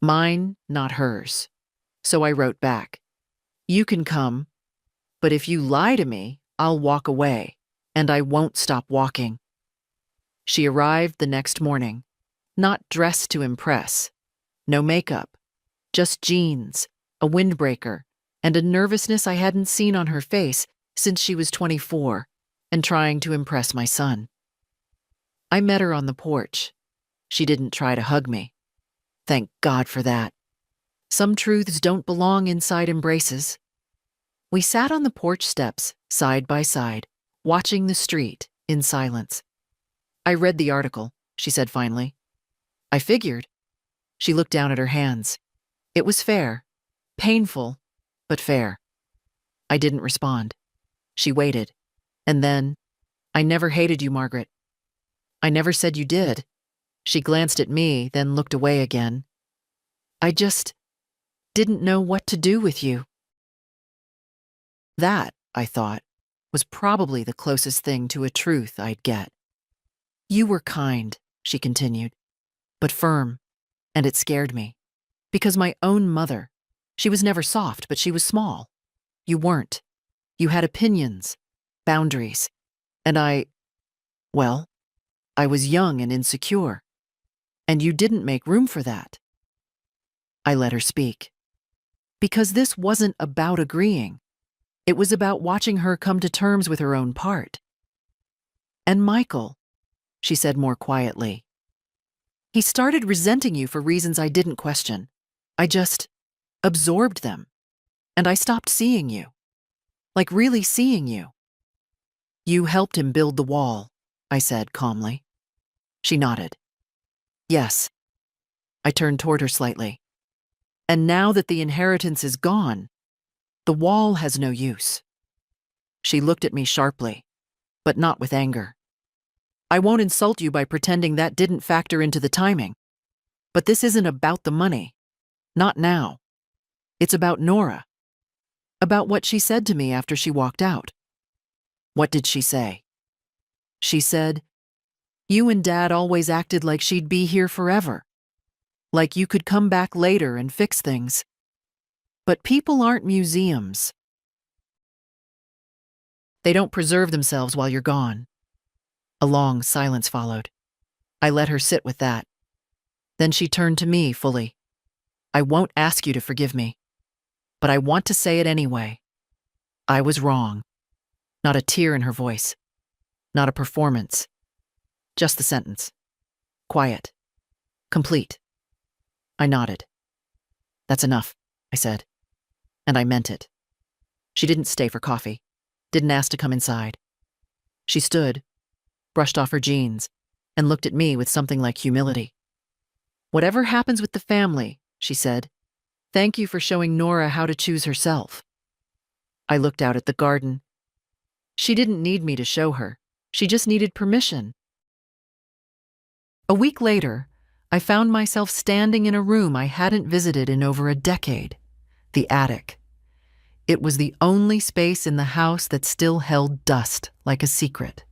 Mine, not hers. So I wrote back, "You can come, but if you lie to me, I'll walk away, and I won't stop walking." She arrived the next morning, not dressed to impress. No makeup, just jeans, a windbreaker, and a nervousness I hadn't seen on her face since she was 24 and trying to impress my son. I met her on the porch. She didn't try to hug me. Thank God for that. Some truths don't belong inside embraces. We sat on the porch steps, side by side, watching the street in silence. I read the article, she said finally. I figured. She looked down at her hands. It was fair. Painful, but fair. I didn't respond. She waited. And then, I never hated you, Margaret. I never said you did. She glanced at me, then looked away again. I just didn't know what to do with you. That, I thought, was probably the closest thing to a truth I'd get. You were kind, she continued, but firm, and it scared me. Because my own mother, she was never soft, but she was small. You weren't. You had opinions, boundaries, and I was young and insecure. And you didn't make room for that. I let her speak. Because this wasn't about agreeing. It was about watching her come to terms with her own part. And Michael, she said more quietly, he started resenting you for reasons I didn't question. I just absorbed them. And I stopped seeing you. Like really seeing you. You helped him build the wall, I said calmly. She nodded. Yes. I turned toward her slightly. And now that the inheritance is gone, the wall has no use. She looked at me sharply, but not with anger. I won't insult you by pretending that didn't factor into the timing. But this isn't about the money. Not now. It's about Nora. About what she said to me after she walked out. What did she say? She said, you and Dad always acted like she'd be here forever. Like you could come back later and fix things. But people aren't museums. They don't preserve themselves while you're gone. A long silence followed. I let her sit with that. Then she turned to me fully. I won't ask you to forgive me, but I want to say it anyway. I was wrong. Not a tear in her voice. Not a performance. Just the sentence. Quiet. Complete. I nodded. That's enough, I said. And I meant it. She didn't stay for coffee. Didn't ask to come inside. She stood, brushed off her jeans, and looked at me with something like humility. Whatever happens with the family, she said, thank you for showing Nora how to choose herself. I looked out at the garden. She didn't need me to show her. She just needed permission. A week later, I found myself standing in a room I hadn't visited in over a decade, the attic. It was the only space in the house that still held dust like a secret.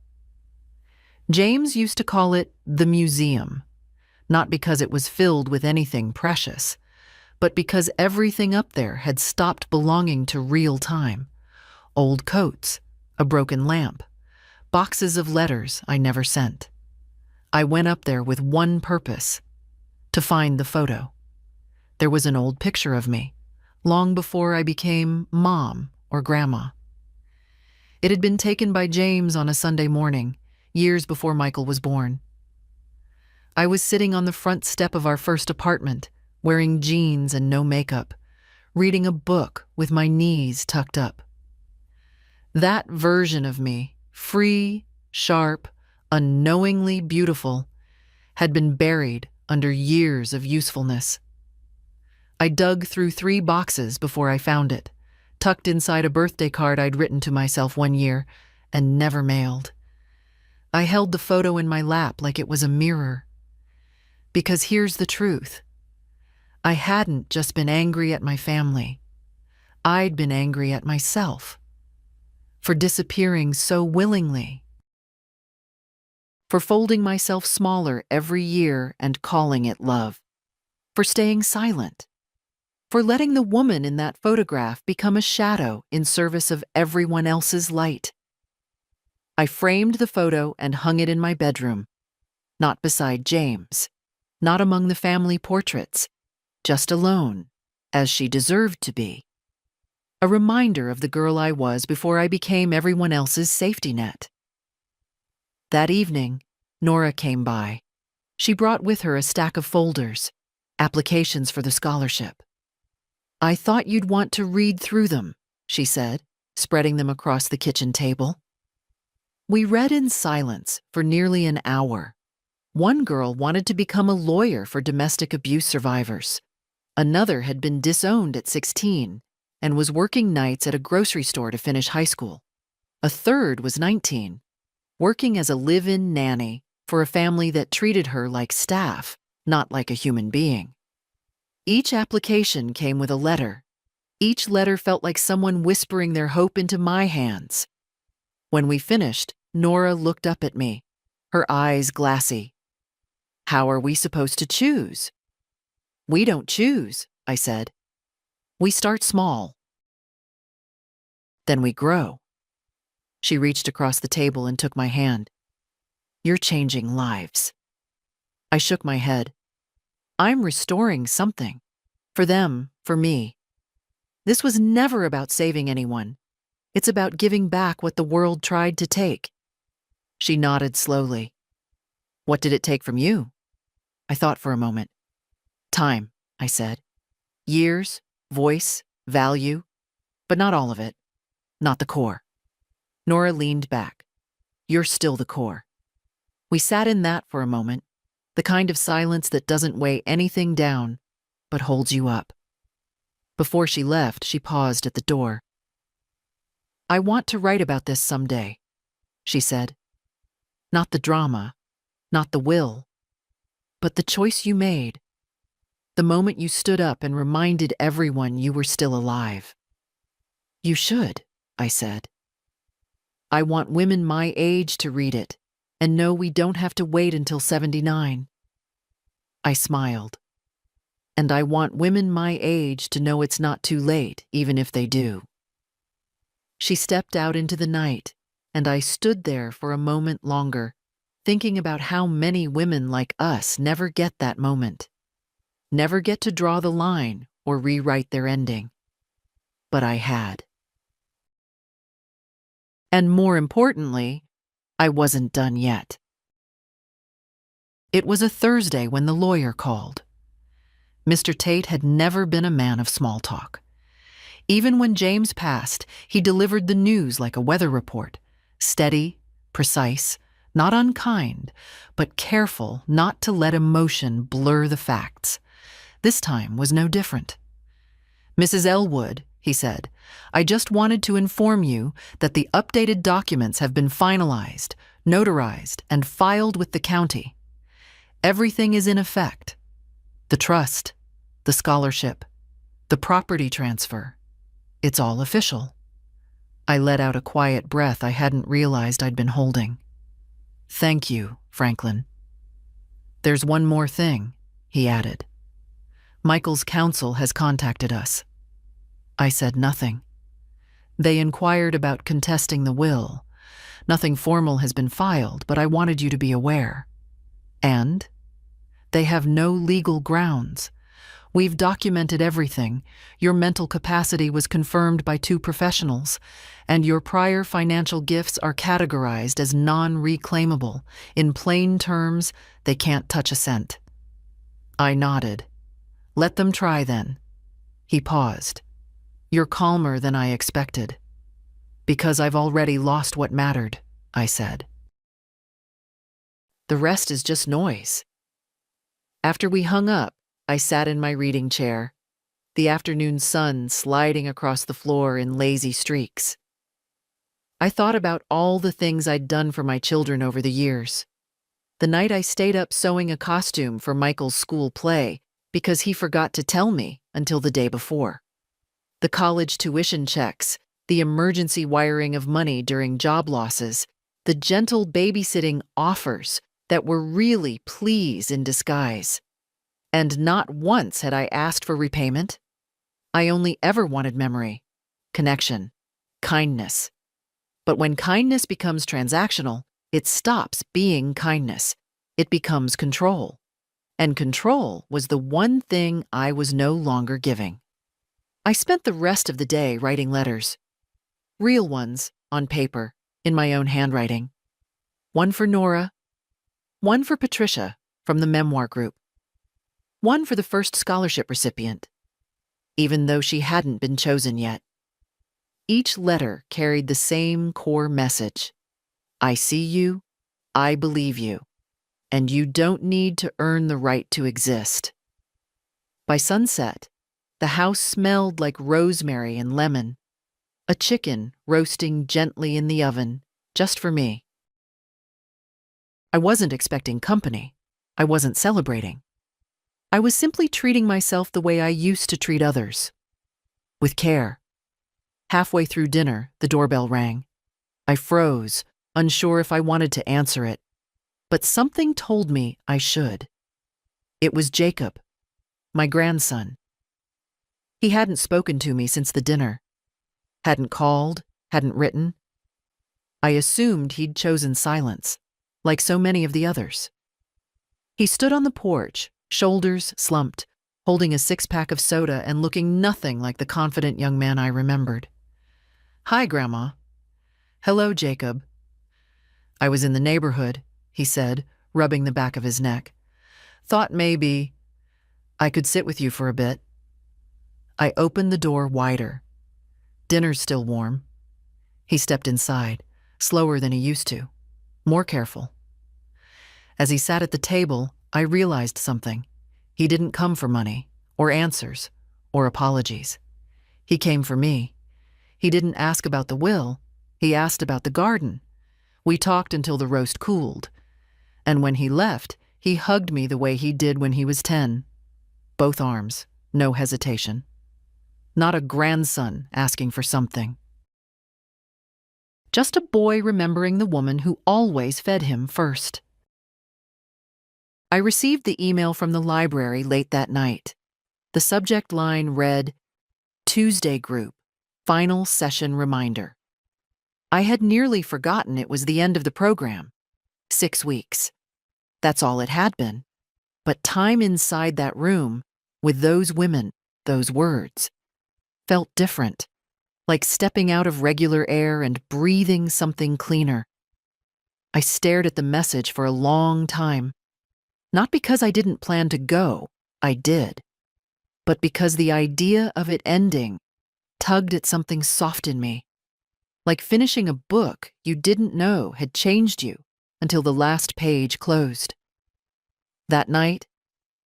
James used to call it the museum, not because it was filled with anything precious, but because everything up there had stopped belonging to real time. Old coats, a broken lamp, boxes of letters I never sent. I went up there with one purpose, to find the photo. There was an old picture of me, long before I became Mom or Grandma. It had been taken by James on a Sunday morning, years before Michael was born. I was sitting on the front step of our first apartment, wearing jeans and no makeup, reading a book with my knees tucked up. That version of me, free, sharp, unknowingly beautiful, had been buried under years of usefulness. I dug through 3 boxes before I found it, tucked inside a birthday card I'd written to myself one year and never mailed. I held the photo in my lap like it was a mirror. Because here's the truth. I hadn't just been angry at my family. I'd been angry at myself for disappearing so willingly, for folding myself smaller every year and calling it love, for staying silent, for letting the woman in that photograph become a shadow in service of everyone else's light. I framed the photo and hung it in my bedroom, not beside James, not among the family portraits, just alone, as she deserved to be. A reminder of the girl I was before I became everyone else's safety net. That evening, Nora came by. She brought with her a stack of folders, applications for the scholarship. I thought you'd want to read through them, she said, spreading them across the kitchen table. We read in silence for nearly an hour. One girl wanted to become a lawyer for domestic abuse survivors. Another had been disowned at 16 and was working nights at a grocery store to finish high school. A third was 19, working as a live-in nanny for a family that treated her like staff, not like a human being. Each application came with a letter. Each letter felt like someone whispering their hope into my hands. When we finished, Nora looked up at me, her eyes glassy. How are we supposed to choose? We don't choose, I said. We start small. Then we grow. She reached across the table and took my hand. You're changing lives. I shook my head. I'm restoring something. For them, for me. This was never about saving anyone. It's about giving back what the world tried to take. She nodded slowly. What did it take from you? I thought for a moment. Time, I said. Years, voice, value, but not all of it. Not the core. Nora leaned back. You're still the core. We sat in that for a moment, the kind of silence that doesn't weigh anything down, but holds you up. Before she left, she paused at the door. I want to write about this someday, she said. Not the drama, not the will, but the choice you made. The moment you stood up and reminded everyone you were still alive. You should, I said. I want women my age to read it and know we don't have to wait until 79. I smiled. And I want women my age to know it's not too late, even if they do. She stepped out into the night, and I stood there for a moment longer, thinking about how many women like us never get that moment, never get to draw the line or rewrite their ending. But I had. And more importantly, I wasn't done yet. It was a Thursday when the lawyer called. Mr. Tate had never been a man of small talk. Even when James passed, he delivered the news like a weather report, steady, precise, not unkind, but careful not to let emotion blur the facts. This time was no different. Mrs. Elwood, he said, I just wanted to inform you that the updated documents have been finalized, notarized, and filed with the county. Everything is in effect. The trust, the scholarship, the property transfer. It's all official. I let out a quiet breath I hadn't realized I'd been holding. Thank you, Franklin. There's one more thing, he added. Michael's counsel has contacted us. I said nothing. They inquired about contesting the will. Nothing formal has been filed, but I wanted you to be aware. And they have no legal grounds. We've documented everything. Your mental capacity was confirmed by 2 professionals, and your prior financial gifts are categorized as non-reclaimable. In plain terms, they can't touch a cent. I nodded. Let them try then. He paused. You're calmer than I expected. Because I've already lost what mattered, I said. The rest is just noise. After we hung up, I sat in my reading chair, the afternoon sun sliding across the floor in lazy streaks. I thought about all the things I'd done for my children over the years. The night I stayed up sewing a costume for Michael's school play because he forgot to tell me until the day before. The college tuition checks, the emergency wiring of money during job losses, the gentle babysitting offers that were really pleas in disguise. And not once had I asked for repayment. I only ever wanted memory, connection, kindness. But when kindness becomes transactional, it stops being kindness. It becomes control. And control was the one thing I was no longer giving. I spent the rest of the day writing letters. Real ones, on paper, in my own handwriting. One for Nora, one for Patricia from the memoir group, one for the first scholarship recipient. even though she hadn't been chosen yet. Each letter carried the same core message. I see you, I believe you, and you don't need to earn the right to exist. By sunset, the house smelled like rosemary and lemon, a chicken roasting gently in the oven, just for me. I wasn't expecting company. I wasn't celebrating. I was simply treating myself the way I used to treat others, with care. Halfway through dinner, the doorbell rang. I froze, unsure if I wanted to answer it, but something told me I should. It was Jacob, my grandson. He hadn't spoken to me since the dinner, hadn't called, hadn't written. I assumed he'd chosen silence, like so many of the others. He stood on the porch, shoulders slumped, holding a six-pack of soda and looking nothing like the confident young man I remembered. Hi, Grandma. Hello, Jacob. I was in the neighborhood, he said, rubbing the back of his neck. Thought maybe I could sit with you for a bit. I opened the door wider. Dinner's still warm. He stepped inside, slower than he used to, more careful. As he sat at the table, I realized something. He didn't come for money, or answers, or apologies. He came for me. He didn't ask about the will, he asked about the garden. We talked until the roast cooled. And when he left, he hugged me the way he did when he was 10. Both arms, no hesitation. Not a grandson asking for something. Just a boy remembering the woman who always fed him first. I received the email from the library late that night. The subject line read, Tuesday group, final session reminder. I had nearly forgotten it was the end of the program. 6 weeks. That's all it had been. But time inside that room, with those women, those words, felt different, like stepping out of regular air and breathing something cleaner. I stared at the message for a long time. Not because I didn't plan to go, I did, but because the idea of it ending tugged at something soft in me, like finishing a book you didn't know had changed you until the last page closed. That night,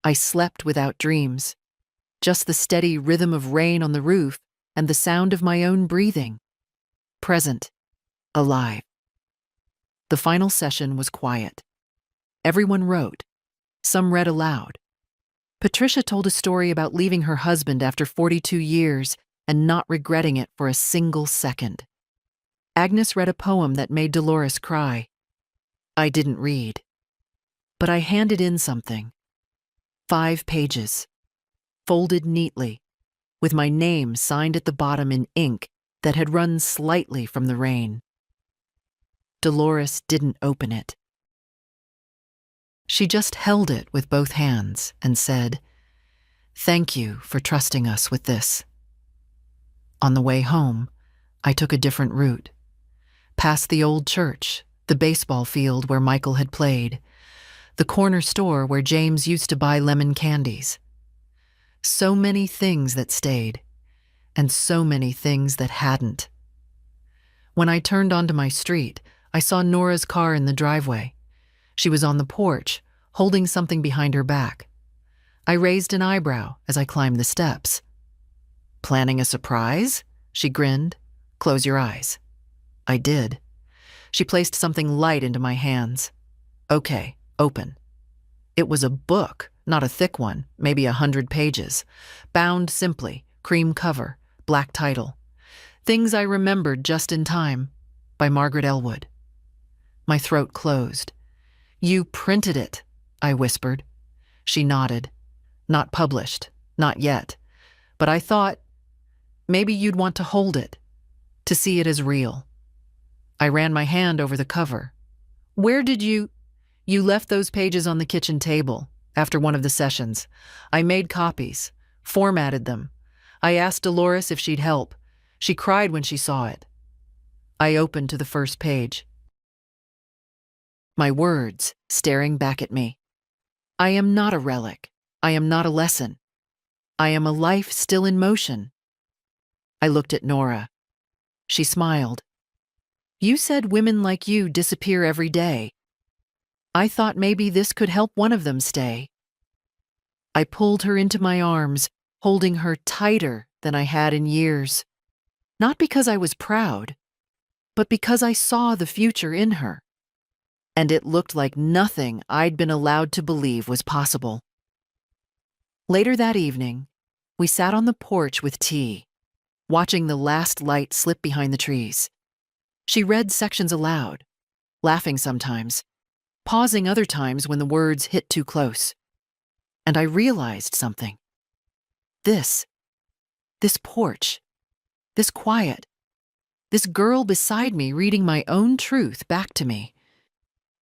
I slept without dreams, just the steady rhythm of rain on the roof and the sound of my own breathing. Present, alive. The final session was quiet. Everyone wrote. Some read aloud. Patricia told a story about leaving her husband after 42 years and not regretting it for a single second. Agnes read a poem that made Dolores cry. I didn't read. But I handed in something. 5 pages, folded neatly, with my name signed at the bottom in ink that had run slightly from the rain. Dolores didn't open it. She just held it with both hands and said, Thank you for trusting us with this. On the way home, I took a different route. Past the old church, the baseball field where Michael had played, the corner store where James used to buy lemon candies. So many things that stayed, and so many things that hadn't. When I turned onto my street, I saw Nora's car in the driveway. She was on the porch, holding something behind her back. I raised an eyebrow as I climbed the steps. Planning a surprise? She grinned. Close your eyes. I did. She placed something light into my hands. Okay, open. It was a book, not a thick one, maybe 100 pages. Bound simply, cream cover, black title. Things I Remembered Just in Time, by Margaret Elwood. My throat closed. You printed it, I whispered. She nodded. Not published, not yet. But I thought, maybe you'd want to hold it, to see it as real. I ran my hand over the cover. Where did you left those pages on the kitchen table, after one of the sessions. I made copies, formatted them. I asked Dolores if she'd help. She cried when she saw it. I opened to the first page. My words staring back at me. I am not a relic. I am not a lesson. I am a life still in motion. I looked at Nora. She smiled. You said women like you disappear every day. I thought maybe this could help one of them stay. I pulled her into my arms, holding her tighter than I had in years. Not because I was proud, but because I saw the future in her. And it looked like nothing I'd been allowed to believe was possible. Later that evening, we sat on the porch with tea, watching the last light slip behind the trees. She read sections aloud, laughing sometimes, pausing other times when the words hit too close. And I realized something. This porch, this quiet, this girl beside me reading my own truth back to me.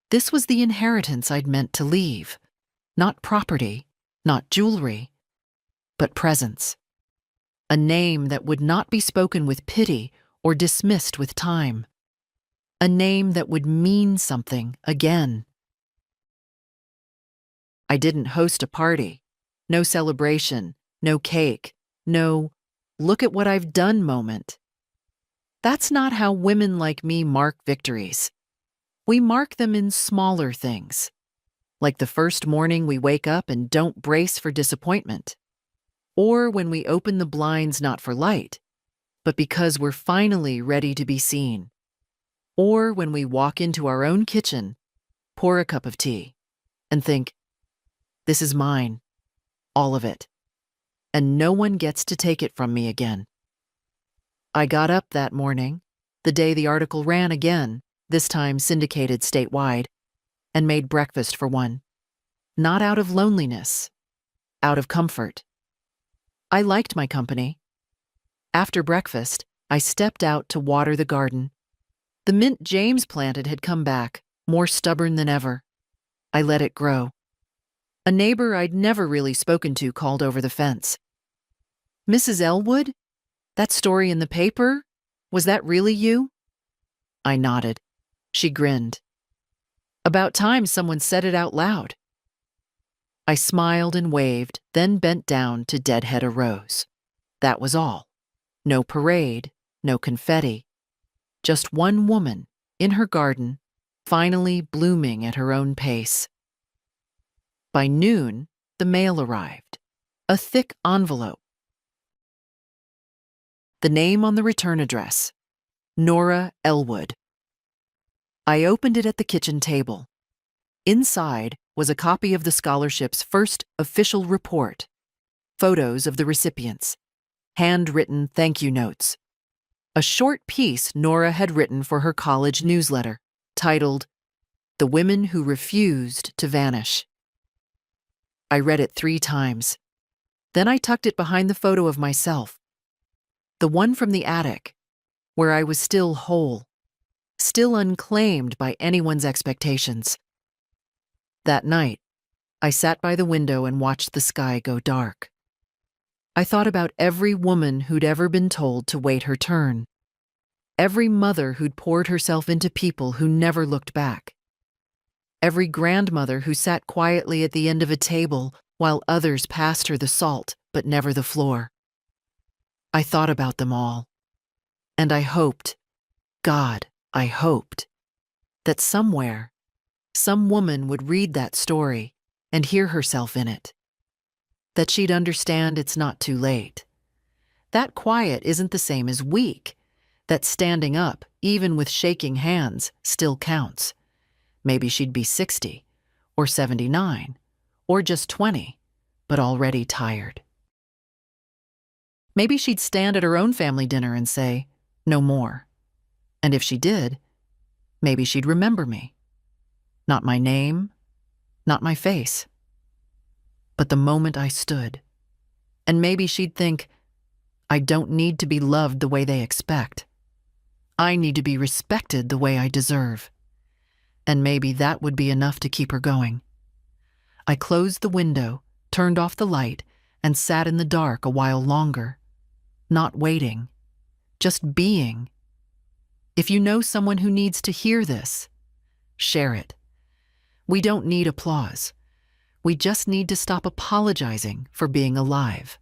This was the inheritance I'd meant to leave. Not property, not jewelry, but presence. A name that would not be spoken with pity or dismissed with time. A name that would mean something again. I didn't host a party. No celebration, no cake, no look at what I've done moment. That's not how women like me mark victories. We mark them in smaller things, like the first morning we wake up and don't brace for disappointment, or when we open the blinds not for light, but because we're finally ready to be seen, or when we walk into our own kitchen, pour a cup of tea, and think, this is mine, all of it, and no one gets to take it from me again. I got up that morning, the day the article ran again, this time syndicated statewide, and made breakfast for one. Not out of loneliness, out of comfort. I liked my company. After breakfast, I stepped out to water the garden. The mint James planted had come back, more stubborn than ever. I let it grow. A neighbor I'd never really spoken to called over the fence. Mrs. Elwood? That story in the paper? Was that really you? I nodded. She grinned. About time someone said it out loud. I smiled and waved, then bent down to deadhead a rose. That was all. No parade, no confetti. Just one woman, in her garden, finally blooming at her own pace. By noon, the mail arrived. A thick envelope. The name on the return address, Nora Elwood. I opened it at the kitchen table. Inside was a copy of the scholarship's first official report, photos of the recipients, handwritten thank you notes, a short piece Nora had written for her college newsletter, titled, The Women Who Refused to Vanish. I read it 3 times. Then I tucked it behind the photo of myself, the one from the attic, where I was still whole, still unclaimed by anyone's expectations. That night, I sat by the window and watched the sky go dark. I thought about every woman who'd ever been told to wait her turn, every mother who'd poured herself into people who never looked back, every grandmother who sat quietly at the end of a table while others passed her the salt but never the floor. I thought about them all, and I hoped, God, I hoped, that somewhere, some woman would read that story and hear herself in it. That she'd understand it's not too late. That quiet isn't the same as weak. That standing up, even with shaking hands, still counts. Maybe she'd be 60, or 79, or just 20, but already tired. Maybe she'd stand at her own family dinner and say, no more. And if she did, maybe she'd remember me. Not my name, not my face, but the moment I stood. And maybe she'd think, I don't need to be loved the way they expect. I need to be respected the way I deserve. And maybe that would be enough to keep her going. I closed the window, turned off the light, and sat in the dark a while longer. Not waiting, just being. If you know someone who needs to hear this, share it. We don't need applause. We just need to stop apologizing for being alive.